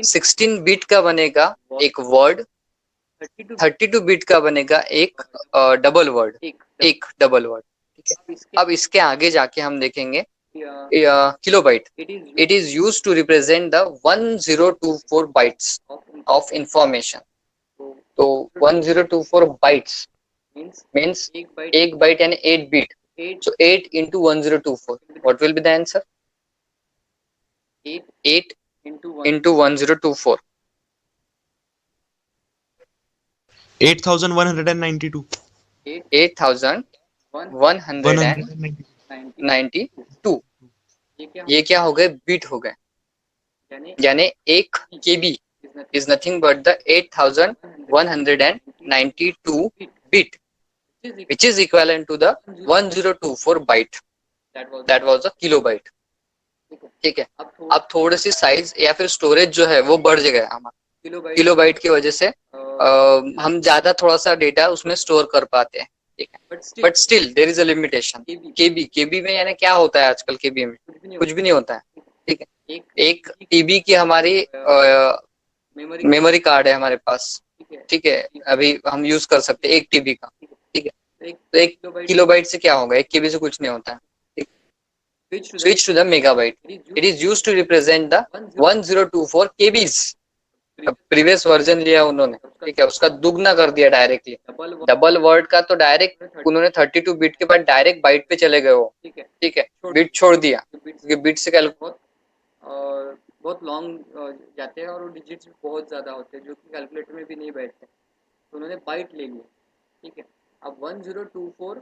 16 बिट का बनेगा एक वर्ड, 32 बिट का बनेगा एक डबल वर्ड, ठीक है। अब इसके आगे जाके हम देखेंगे kilobyte. It is used to represent the 1024 bytes of information. तो 1024 बाइट्स मीन्स एक बाइट यानी 8 bit. So 8 into 1024. What will be the answer? 8 into 1024. 8,192. 8,192. ये क्या हो गए? बीट हो गए. यानी एक KB is nothing but the 8,192 bit, which is equivalent to the 1024 byte. That was a kilobyte. ठीक है। अब थोड़ी सी साइज या फिर स्टोरेज जो है वो बढ़ गया हमारा किलोबाइट की वजह से हम ज्यादा थोड़ा सा डेटा उसमें स्टोर कर पाते हैं, ठीक है। But still there is a limitation. KB में यानी क्या होता है आजकल केबी में? कुछ भी नहीं होता है, ठीक है। एक टीबी की हमारी मेमोरी कार्ड है हमारे पास, ठीक है। अभी हम यूज कर सकते हैं 1 टीबी का, ठीक है। तो 1 किलोबाइट से क्या होगा? 1 केबी से कुछ नहीं होता है। Switch to the megabyte. It is used to represent the 1024 kbs. Previous version लिया उन्होंने, ठीक है, उसका दुगना कर दिया डायरेक्टली। डबल वर्ड का तो डायरेक्ट उन्होंने 32 बिट के बाद डायरेक्ट बाइट पे चले गए वो, ठीक है। बिट छोड़ दिया क्योंकि बिट से बहुत लॉन्ग जाते हैं और डिजिट्स भी बहुत ज्यादा होते हैं जो कि कैलकुलेटर में भी नहीं बैठते, तो उन्होंने बाइट ले लिया, ठीक है। अब 1024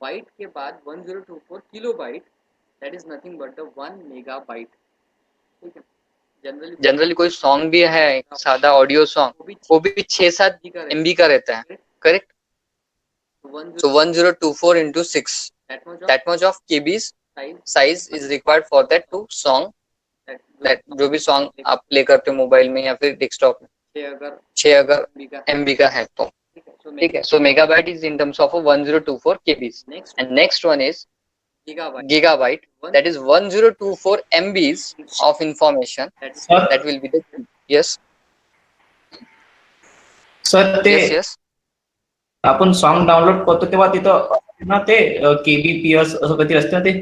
बाइट के बाद 1024 kilo byte, that is nothing but the 1 megabyte, ठीक है। जनरली कोई सॉन्ग भी है सादा ऑडियो सॉन्ग, वो भी 6-7 MB का रहता है, correct. So 1024 into 6, that much of KBs size is required for that to song, that जो भी सॉन्ग आप प्ले करते हो मोबाइल में या फिर डेस्कटॉप में, 6 अगर MB का है तो, ठीक है। So megabyte is in terms of 1024 KBs, and next one is gigabyte, that is 1024 MBs of information that will be the, yes sir ते yes आपण सॉन्ग डाउनलोड करतो तेव्हा तिथं ना ते KBPS असं काहीतरी असतं ना,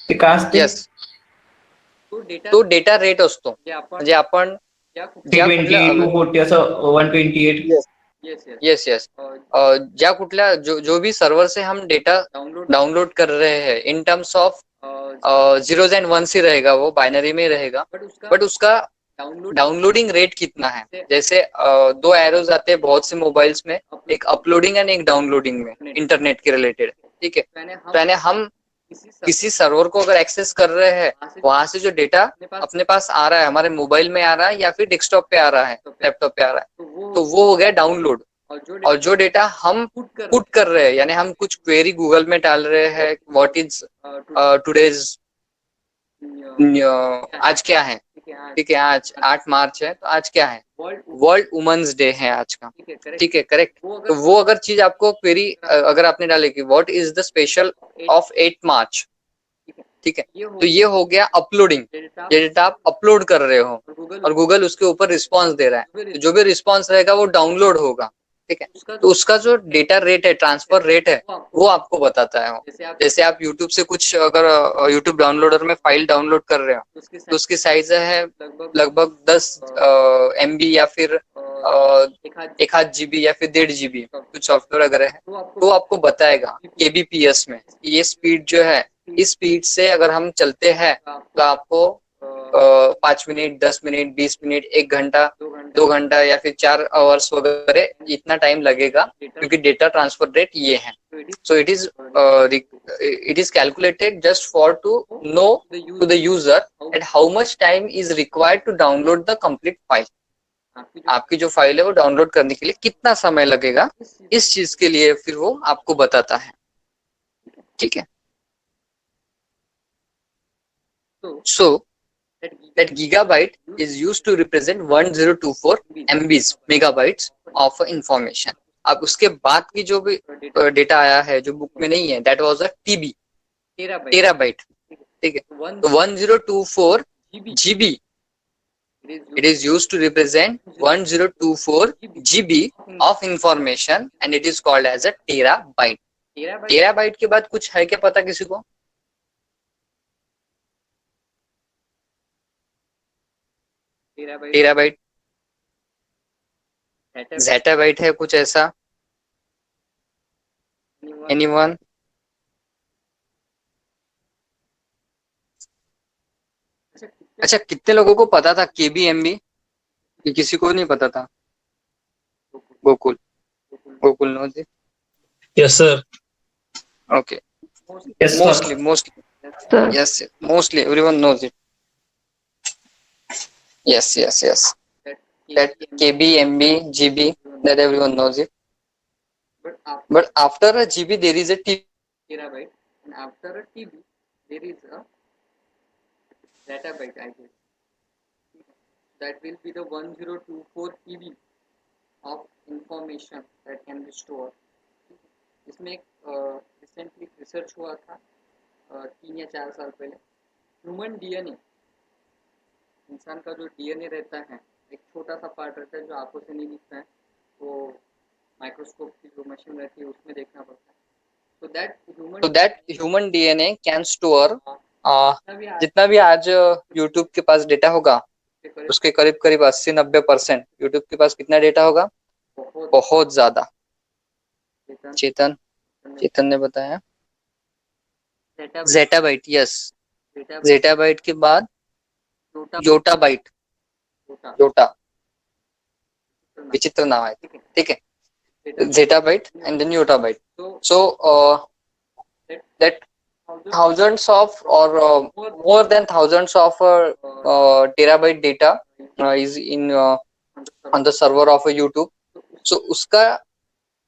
ते काय असते? yes तो डेटा रेट असतो, म्हणजे आपण 320 240 असं 128. यस यस ज्या कुठल्या जो भी सर्वर से हम डेटा डाउनलोड कर रहे हैं in terms of zeros and ones ही रहेगा, वो बाइनरी में रहेगा, बट उसका डाउनलोडिंग रेट कितना है? जैसे 2 एरोज आते हैं बहुत से मोबाइल्स में, एक अपलोडिंग एंड एक डाउनलोडिंग में इंटरनेट के रिलेटेड, ठीक है। तो यानी हम किसी सर्वर को अगर एक्सेस कर रहे हैं, वहां से जो डेटा अपने पास आ रहा है, हमारे मोबाइल में आ रहा है या फिर डेस्कटॉप पे आ रहा है, लैपटॉप पे आ रहा है, तो वो हो गया डाउनलोड। और जो डेटा हम पुट कर रहे हैं, यानी हम कुछ क्वेरी गूगल में डाल रहे हैं, व्हाट इज टुडेज, आज क्या है, ठीक है, आज 8 मार्च है, तो आज क्या है? वर्ल्ड वुमेन्स डे है आज का, ठीक है, करेक्ट। तो वो अगर चीज आपको क्वेरी अगर आपने डाले कि what is the special of 8 मार्च, ठीक है, तो ये हो गया अपलोडिंग। ये डेटा आप अपलोड कर रहे हो और गूगल उसके ऊपर रिस्पॉन्स दे रहा है, तो जो भी रिस्पॉन्स रहेगा वो डाउनलोड होगा, ठीक है। तो उसका जो डेटा रेट है, ट्रांसफर रेट है, वो आपको बताता है वो। जैसे आप यूट्यूब से कुछ अगर यूट्यूब डाउनलोडर में फाइल डाउनलोड कर रहे हो, तो उसकी साइज है लगभग 10 MB या फिर 1 GB या फिर 1.5 GB, कुछ सॉफ्टवेयर अगर है तो आपको बताएगा KBPS में ये स्पीड जो है, इस स्पीड से अगर हम चलते हैं तो आपको 5 मिनट, 10 मिनट, 20 मिनट, 1 घंटा, 2 घंटा या फिर 4 आवर्स वगैरह इतना टाइम लगेगा, क्योंकि डेटा ट्रांसफर रेट ये है। So it is calculated just for to know to the user at how much time is required to download the complete file. आपकी जो फाइल है वो डाउनलोड करने के लिए कितना समय लगेगा, इस चीज के लिए फिर वो आपको बताता है, ठीक है। So that gigabyte is used to represent 1024 MBs, megabytes of information. अब उसके बाद की जो भी डेटा आया है जो बुक में नहीं है, that was a TB, terabyte, ठीक है। तो 1024 GB, it is used to represent 1024 GB of information and it is called as a terabyte. Terabyte के बाद कुछ है क्या पता किसी को? टेराबाइट, ज़ेटाबाइट है कुछ ऐसा? एनीवन? अच्छा, कितने लोगों को पता था KBMB? किसी को नहीं पता था? Gokul knows it. Yes, sir. Okay. Yes, sir. Mostly. Sir. Yes, mostly everyone knows it. Yes. That KBMB, GB, that everyone knows it. But after a GB there is a terabyte, and after a TB there is a data byte I guess, that will be the 1024 KB of information that can be stored. इसमें एक recently research हुआ था 3 या 4 साल पहले, human DNA, इंसान का जो डीएनए रहता है, एक छोटा सा पार्ट रहता है जो आंखों से नहीं दिखता है, वो माइक्रोस्कोप की जो मशीन रहती है उसमें देखना पड़ता है. So that human DNA can store जितना भी आज यूट्यूब के पास डेटा होगा उसके करीब करीब 80-90% यूट्यूब के पास कितना डेटा होगा? बहुत ज्यादा. चेतन ने बताया जेटाबाइट. यस, जेटाबाइट के बाद जोटाबाइट. जोटा विचित्र नाम है, ठीक है. Zettabyte and then yottabyte. So that thousands of or more than thousands of terabyte data is in on the server of a YouTube. So उसका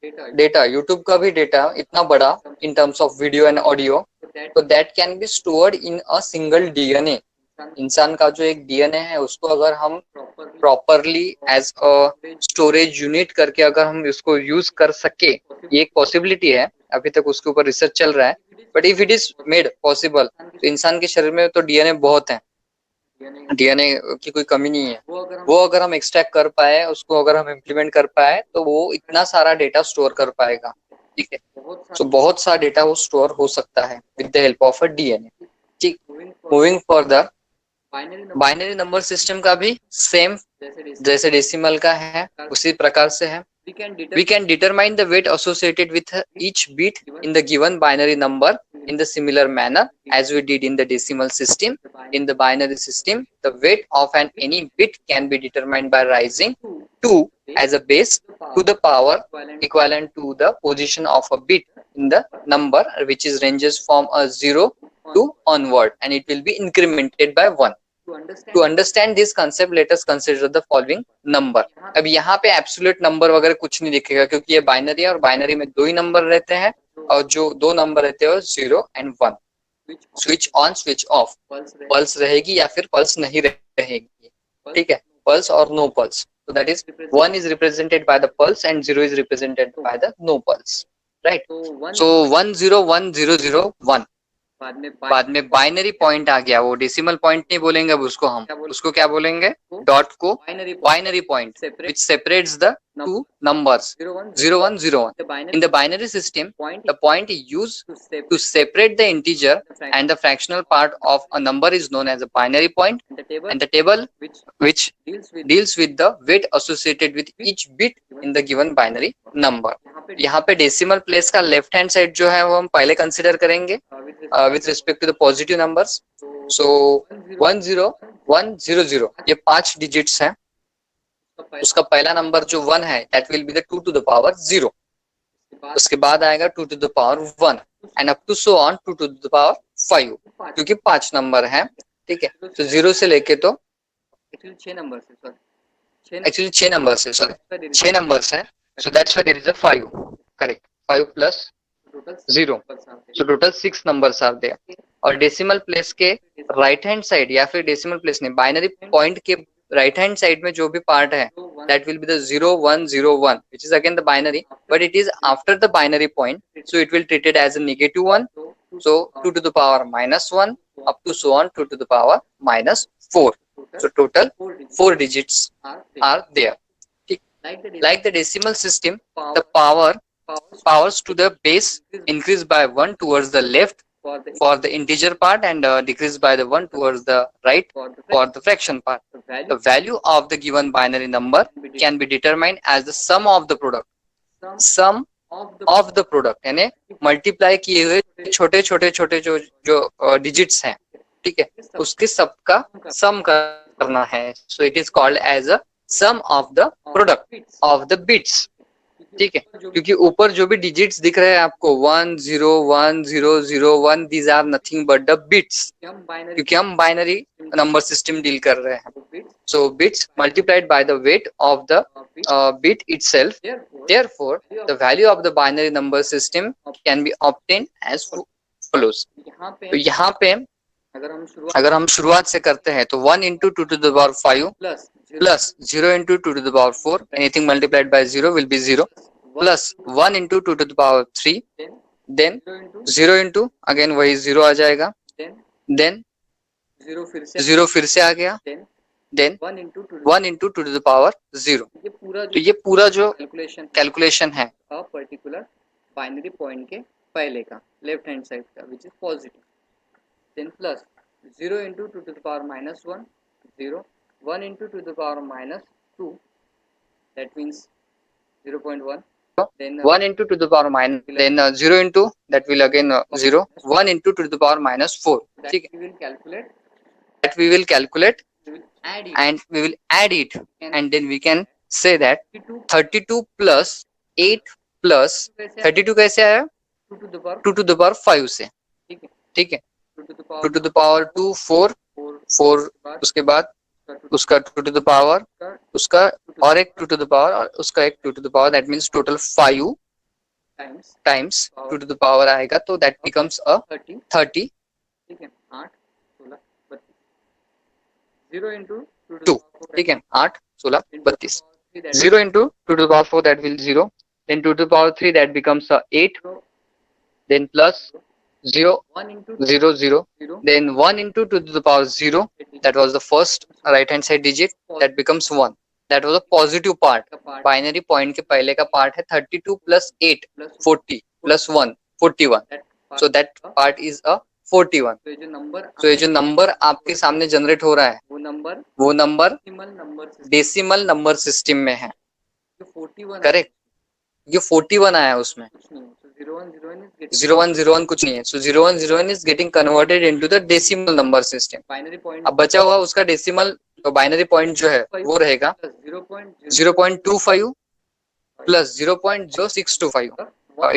डेटा, YouTube का भी डेटा इतना बड़ा in terms of video and audio, so that can be stored in a single DNA. इंसान का जो एक DNA है उसको अगर हम properly as a storage unit करके अगर हम इसको यूज कर सके, ये एक पॉसिबिलिटी है. अभी तक उसके ऊपर रिसर्च चल रहा है, but if it is made possible तो इंसान के शरीर में तो डीएनए बहुत है, डीएनए की कोई कमी नहीं है. वो अगर हम एक्सट्रैक्ट कर पाए, उसको अगर हम इम्प्लीमेंट कर पाए तो वो इतना सारा डेटा स्टोर कर पाएगा, ठीक है. सो बहुत सारा डेटा वो स्टोर हो सकता है with the help of a DNA. ठीक. Moving further, binary number system का भी सेम जैसे डेसिमल का है उसी प्रकार से है. We can determine the weight associated with each bit in the given binary number in the similar manner as we did in the decimal system. In the binary system, the weight of any bit can be determined by raising 2 as a base to the power equivalent to the position of a bit in the number, which is ranges from a 0 to onward, and it will be incremented by 1. To understand this concept, let us consider the following number. अब यहाँ पे absolute number वगैरह कुछ नहीं दिखेगा क्योंकि ये binary है और बाइनरी में 2 ही नंबर रहते हैं और जो 2 नंबर रहते हैं 0 and 1. Switch on switch off, pulse रहेगी या फिर पल्स नहीं रहेगी, ठीक है. पल्स और no pulse. So that is 1 is represented by the pulse and 0 is represented by the no pulse, right? So 1 0 1 0 0 1. बाद में बाइनरी पॉइंट आ गया, वो डेसिमल पॉइंट नहीं बोलेंगे अब उसको, हम उसको क्या बोलेंगे? डॉट को binary point which separates the two numbers 0 1 0 1. In the binary system, the point used to separate the integer and the fractional part of a number is known as a binary point, and the table which deals with the weight associated with each bit in the given binary number. यहाँ पे decimal place का left hand side जो है वो हम पहले consider करेंगे with respect to the positive numbers. So 1 0 1 0 0 ये 5 डिजिट्स हैं. उसका पहला नंबर जो 1 है that will be the 2 to the power 0. उसके बाद आएगा 2 to the power 1 and up to so on 2 to the power 5 क्योंकि 5 नंबर हैं, ठीक है. तो 0 से लेके तो एक्चुअली 6 नंबर्स है, सॉरी 6 नंबर्स हैं. So that's why there is a 5, correct. 5 plus 0, so total 6 numbers are there. और डेसिमल प्लेस के राइट हैंड साइड या फिर डेसिमल प्लेस नहीं, बाइनरी पॉइंट के राइट हैंड साइड में जो भी पार्ट है that will be the 0 1 0 1 which is again the binary, but it is after the binary point, so it will treat it as a negative 1. So 2 to the power minus 1 up to so on 2 to the power minus 4. So total 4 digits are there. Like the decimal system, the powers to the base increase by 1 towards the left for the integer part and decrease by the 1 towards the right for the fraction part. The value of the given binary number can be determined as the sum of the product. Sum of the product यानी multiply किए हुए छोटे छोटे जो digits हैं, ठीक है, उसके सबका सम करना है. So it is called as a sum of the product of the bits, ठीक है. क्योंकि ऊपर जो भी डिजिट्स दिख रहे हैं आपको 1 0 1 0 0 1, these are nothing but the bits, क्योंकि हम बाइनरी नंबर सिस्टम डील कर रहे हैं. So bits multiplied by the weight of the bit itself. Therefore, the value of the binary number system can be obtained as follows. तो यहाँ पे अगर हम शुरुआत से करते हैं तो 1 into 2 to the power 5 plus 0 into 2 to the power 4, anything multiplied by 0 will be 0, plus 1 into 2 to the power 3, then 0 into again वही 0 आ जाएगा, then 0 फिर से आ गया, then 1 into 2 to the power 0. तो ये पूरा जो कैलकुलेशन है पर्टिकुलर बाइनरी पॉइंट के पहले का लेफ्ट हैंड साइड का which is positive, then plus 0 into 2 to the power minus 1 0, 1 into 2 to the power minus 2, that means 0.1, then 1 into 2 to the power minus, then 0 into that will again 0, 1 into 2 to the power minus 4, ठीक है, that we will calculate and we will add it, and then we can say that 32 plus 8 plus 32 कैसे आया 2 to the power 5 से, ठीक है, 2 to the power 2 4 4, उसके बाद उसका 2 to the power, उसका और एक 2 to the power और उसका एक 2 to the power, that means total 5 times 2 to the power आएगा, तो that becomes a 30, ठीक है, 8 16 32 0 into 2, ठीक है, 8 16 32, 0 into 2 to the power 4 that will 0, then 2 to the power 3 that becomes 8, then plus 0 0 0, then 1 into 2 to the power 0, that was the first right hand side digit, that becomes 1, that was a positive part. Binary point के पहले का part है 32 plus 8 40 plus 1 41, so that part is a 41. तो ये जो number आपके सामने generate हो रहा है वो नंबर डेसिमल नंबर सिस्टम में है, करेक्ट, ये 41 आया उसमें, 0101 कुछ नहीं है, सो 0101 is getting converted into the decimal number system. अब बचा हुआ उसका डेसिमल बाइनरी पॉइंट जो है वो रहेगा 0.25 plus 0.0625.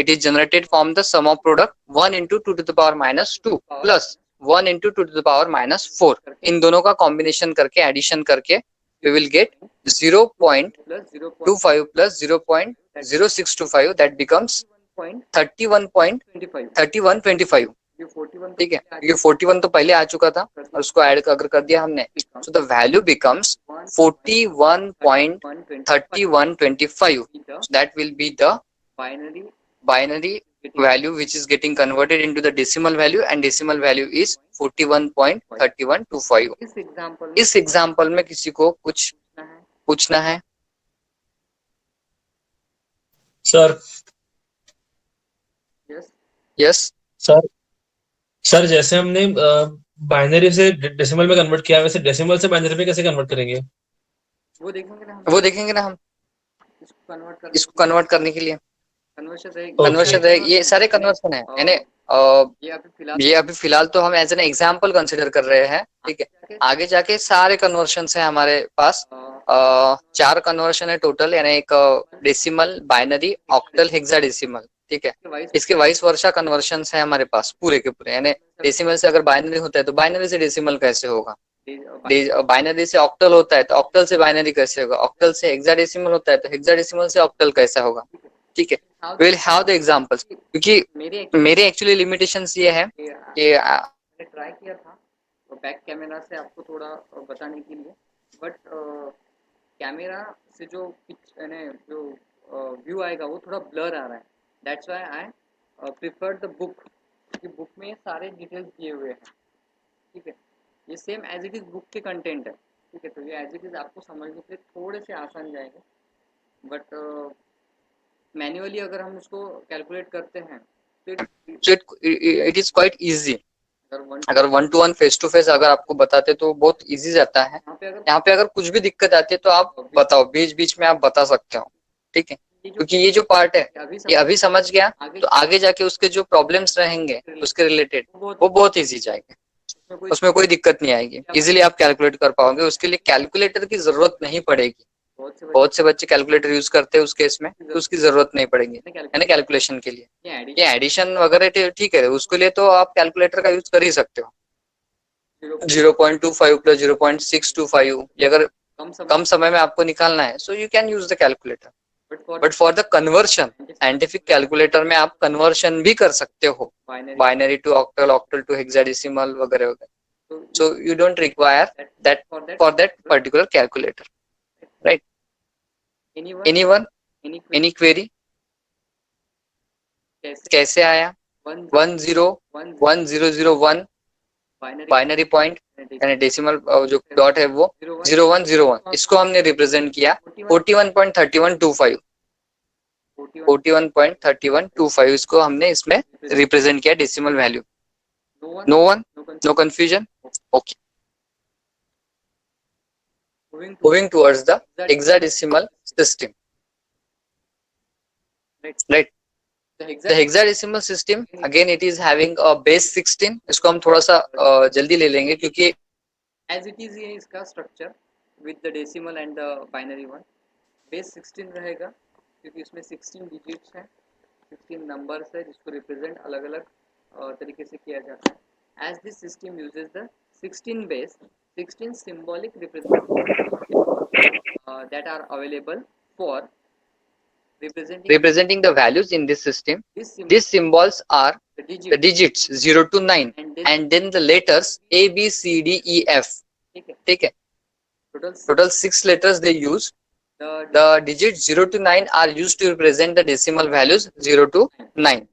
It is generated from the sum of product 1 into 2 to the power minus 2 plus 1 into 2 to the power minus 4. इन दोनों का कॉम्बिनेशन करके एडिशन करके we will get 0.25 plus 0.0625, that becomes 31.25. ठीक है, ये 41 तो पहले आ चुका था और उसको ऐड अगर कर दिया हमने, so the value becomes 41.3125. So that will be the binary value which is getting converted into the decimal value, and decimal value is 41.3125. इस एग्जाम्पल में किसी को कुछ पूछना है? सर यस सर जैसे हमने बाइनरी से डेसिमल में कन्वर्ट किया, वैसे डेसिमल से बाइनरी में कैसे कन्वर्ट करेंगे? वो देखेंगे ना हम इसको कन्वर्ट करने के लिए कन्वर्शन है, ये सारे कन्वर्शन है, यानी ये अभी फिलहाल तो हम एज एन एग्जाम्पल कंसिडर कर रहे हैं, ठीक है, आगे जाके सारे कन्वर्शन है हमारे पास, 4 कन्वर्शन है टोटल, यानी एक डेसिमल, बाइनरी, ऑक्टल, हेक्साडेसिमल, ठीक है, इसके वाइस वर्सा कन्वर्शन है हमारे पास पूरे के पूरे, यानी डेसिमल से अगर बाइनरी होता है तो बाइनरी से डेसिमल कैसे होगा, बाइनरी से ऑक्टल होता है तो ऑक्टल से बाइनरी कैसे होगा, ऑक्टल से हेक्साडेसिमल होता है तो हेक्साडेसिमल से ऑक्टल कैसा होगा, ठीक है, we will have the examples. क्योंकि मेरे एक्चुअली लिमिटेशंस ये है कि मैंने ट्राई किया था बैक कैमरा से आपको थोड़ा बताने के लिए, बट कैमरा से जो व्यू आएगा वो थोड़ा ब्लर आ रहा है, that's why I preferred the book, क्योंकि बुक में सारे डिटेल्स दिए हुए हैं, ठीक है, ये same as it is book के कंटेंट है, ठीक है, तो ये एज इट इज आपको समझने के लिए थोड़े से आसान जाएंगे, बट मैन्युअली अगर हम उसको कैलकुलेट करते हैं तो इट इज क्वाइट इजी. अगर 1-to-1 फेस टू फेस अगर आपको बताते तो बहुत इजी जाता है. यहाँ पे अगर कुछ भी दिक्कत आती है तो आप बताओ, बीच बीच में आप बता सकते हो, ठीक है, क्योंकि ये जो पार्ट है ये अभी समझ गया तो आगे जाके उसके जो प्रॉब्लम्स रहेंगे उसके रिलेटेड वो बहुत इजी जाएंगे, उसमें कोई दिक्कत नहीं आएगी, इजीली आप कैलकुलेट कर पाओगे, उसके लिए कैलकुलेटर की जरूरत नहीं पड़ेगी. बहुत से बच्चे कैलकुलेटर यूज करते हैं उस केस में, तो उसकी जरूरत नहीं पड़ेगी, यानी कैलकुलेशन के लिए. ये एडिशन वगैरह ठीक है, उसके लिए तो आप कैलकुलेटर का यूज कर ही सकते हो. 0.25 प्लस 0.625 ये अगर कम समय में आपको निकालना है, so you can use the calculator. But for the conversion, scientific calculator में आप कन्वर्शन भी कर सकते हो, binary to octal, octal to hexadecimal वगैरह वगैरह, So you don't require that for that particular calculator, right? Anyone? Any query? कैसे आया? 101001 बाइनरी पॉइंट यानी डेसिमल जो डॉट है वो 0101, इसको हमने रिप्रेजेंट किया 41.3125 41.3125 इसको हमने इसमें रिप्रेजेंट किया decimal value. No one, no confusion. Okay, moving towards the hexadecimal system, right? The hexadecimal system again it is having a base 16. इसको हम थोड़ा सा जल्दी ले लेंगे क्योंकि as it is ये इसका structure with the decimal and the binary one. Base 16 रहेगा क्योंकि इसमें 16 digits हैं, 16 numbers है जिसको represent अलग अलग तरीके से किया जाता है. As this system uses the 16 base 16 symbolic representations that are available for representing the values in this system. These symbols are the digits 0 to 9 and then the letters A, B, C, D, E, F. ठीक है? Total 6 letters they use. The digits 0 to 9 are used to represent the decimal values 0 to 9.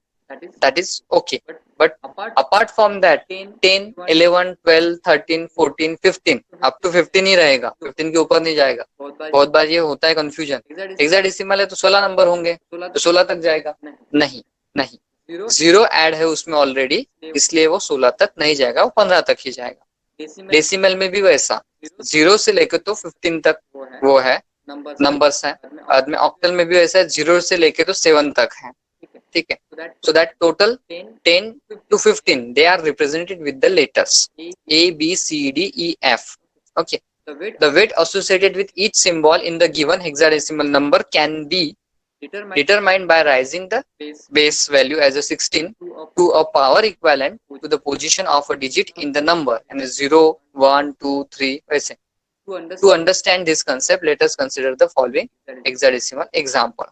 That is okay. But apart from that 10, 11, 12, 13, 14, 15 up to 15 ही रहेगा, 15 के ऊपर नहीं जाएगा. बहुत बार ये होता है कंफ्यूजन. हेक्साडेसिमल है तो 16 नंबर होंगे तो 16 तक जाएगा. नहीं, जीरो ऐड है उसमें ऑलरेडी, इसलिए वो 16 तक नहीं जाएगा, वो 15 तक ही जाएगा. डेसिमल में भी वैसा 0 से लेकर तो 15 तक वो है नंबर्स है. बाद में ऑक्टल में भी वैसा है 0 से लेकर तो 7 तक है. ठीक है? So that total 10 to 15 they are represented with the letters A, B, C, D, E, F. Okay. The weight associated with each symbol in the given hexadecimal number can be determined by raising the base value as a 16 to a power equivalent to the position of a digit in the number and 0, 1, 2, 3 वैसे. To understand this concept, let us consider the following hexadecimal example.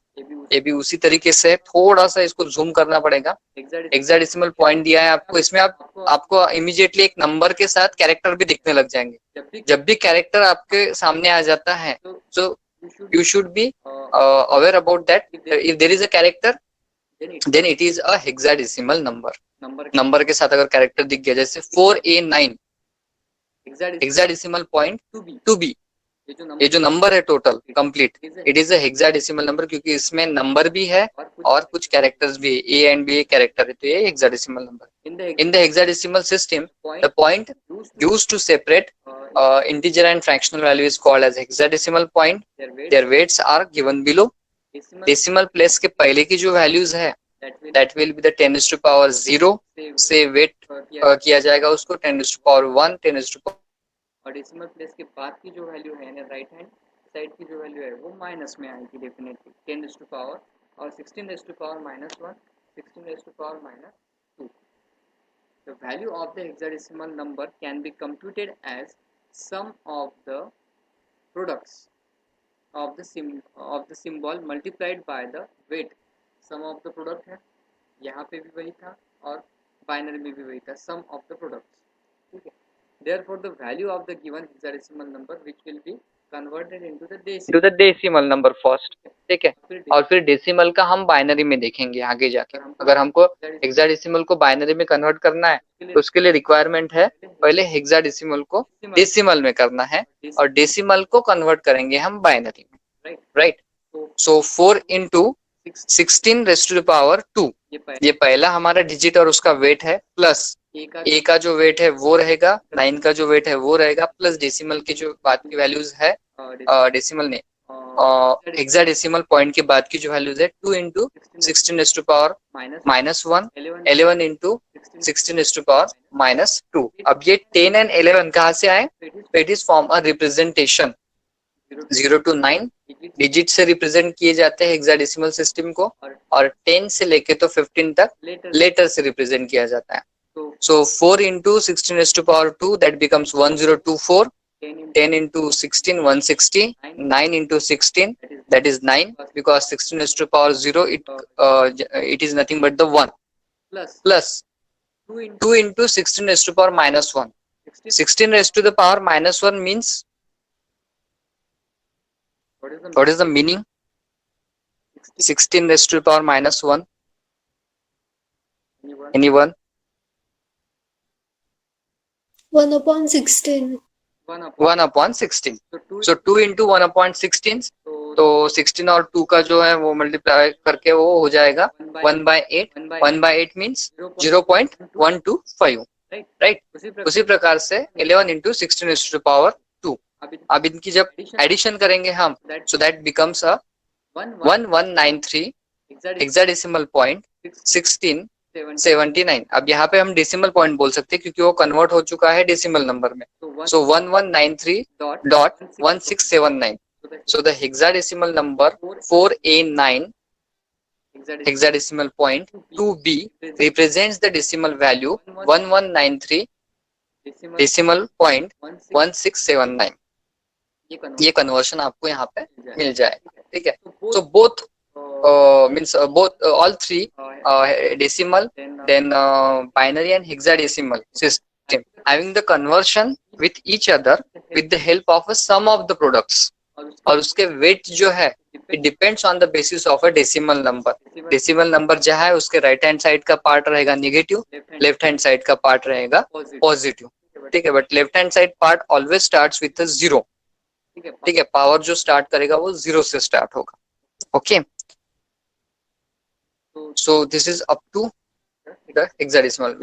ये भी उसी तरीके से थोड़ा सा इसको zoom करना पड़ेगा. हेक्साडेसिमल पॉइंट दिया है आपको, इसमें आपको इमीडिएटली एक नंबर के साथ कैरेक्टर भी दिखने लग जाएंगे. जब भी कैरेक्टर आपके सामने आ जाता है so you should be aware about that. If there is a character then it is a hexadecimal number. Number के साथ अगर कैरेक्टर दिख गया जैसे 4A9 हेक्साडेसिमल पॉइंट 2B, ये जो नंबर है total complete it is a hexadecimal number क्योंकि इसमें नंबर भी है और कुछ कैरेक्टर्स भी है. ए एंड बी कैरेक्टर है तो ये hexadecimal number. In the hexadecimal system the point used to separate integer and fractional value is called as hexadecimal point. Their weights are given below. Decimal place के पहले की जो values है that will be the 10 to the power 0 से weight किया जाएगा उसको 10 to the power 1, 10 to the power. और डेसिमल प्लेस के बाद की जो वैल्यू है ना राइट हैंड साइड की जो वैल्यू है वो माइनस में आएगी डेफिनेटली 10 टू पावर और 16 to power -1, 16 to power -2. The value of the hexadecimal number can be computed as sum of the products of the symbol multiplied by the weight. Sum of the product है, यहाँ पे भी वही था और binary में भी वही था, sum of the products. ठीक है? Therefore, the value of the given hexadecimal number which will be converted into the decimal number first. ठीक है? और फिर डेसिमल का हम बाइनरी में देखेंगे आगे जाके. अगर हमको हेक्साडेसिमल को बाइनरी में कन्वर्ट करना है तो उसके लिए रिक्वायरमेंट है पहले हेक्साडेसिमल को डेसिमल में करना है और डेसिमल को कन्वर्ट करेंगे हम बाइनरी में. Right? So 4 into 16 raised to the power 2 ये पहला हमारा डिजिट और उसका वेट है प्लस ए का जो वेट है वो रहेगा, 9 का जो वेट है वो रहेगा प्लस डेसिमल की जो बाद की वैल्यूज है डेसिमल ने हेक्साडेसिमल पॉइंट के बाद की जो वैल्यूज है 2 into 16 raised to power -1, 11 into 16 raised to power -2. अब ये 10 and 11 कहाँ से आए? It is form a representation 0 to 9 digit से रिप्रेजेंट किए जाते हैं हेक्साडेसिमल सिस्टम को और 10 से लेके तो 15 तक लेटर से रिप्रेजेंट किया जाता है. So 4 into 16 raised to power 2 that becomes 1024. 10 into 16 160. 9 into 16 that is 9 because 16 raised to power 0 it is nothing but the 1 plus 2 into 16 raised to power -1. 16 raised to the power minus 1 means what is the meaning? 16 raised to the power minus 1. Anyone? 1/16. 1 upon 16. So 2 into 1 upon 16. तो 16 और 2 का जो है वो multiply करके वो हो जाएगा 1/8. 1/8 मीन्स 0.125. राइट. उसी प्रकार से 11 into 16 raised to the power 2. अब इनकी जब एडिशन करेंगे हम, so that becomes a 1193 hexadecimal point 1679. अब यहाँ पे हम डेसिमल पॉइंट बोल सकते हैं क्योंकि वो कन्वर्ट हो चुका है डेसिमल नंबर में. सो 1193.1679. So the hexadecimal number 4A9 hexadecimal point 2B represents the decimal value 1193 decimal point 1679. ये कन्वर्शन आपको यहाँ पे मिल जाएगा. ठीक है. So both means both all three decimal, then binary and hexadecimal system having the conversion with each other with the help of a sum of the products. और उसके wait जो है it depends on the basis of a decimal number. Decimal number जो है उसके right hand side का part रहेगा negative, left hand side का पार्ट रहेगा पॉजिटिव. ठीक है. But left hand side part always starts with 0. ठीक है. पावर जो स्टार्ट करेगा वो 0 से स्टार्ट होगा. Okay. So this is up to the hexadecimal.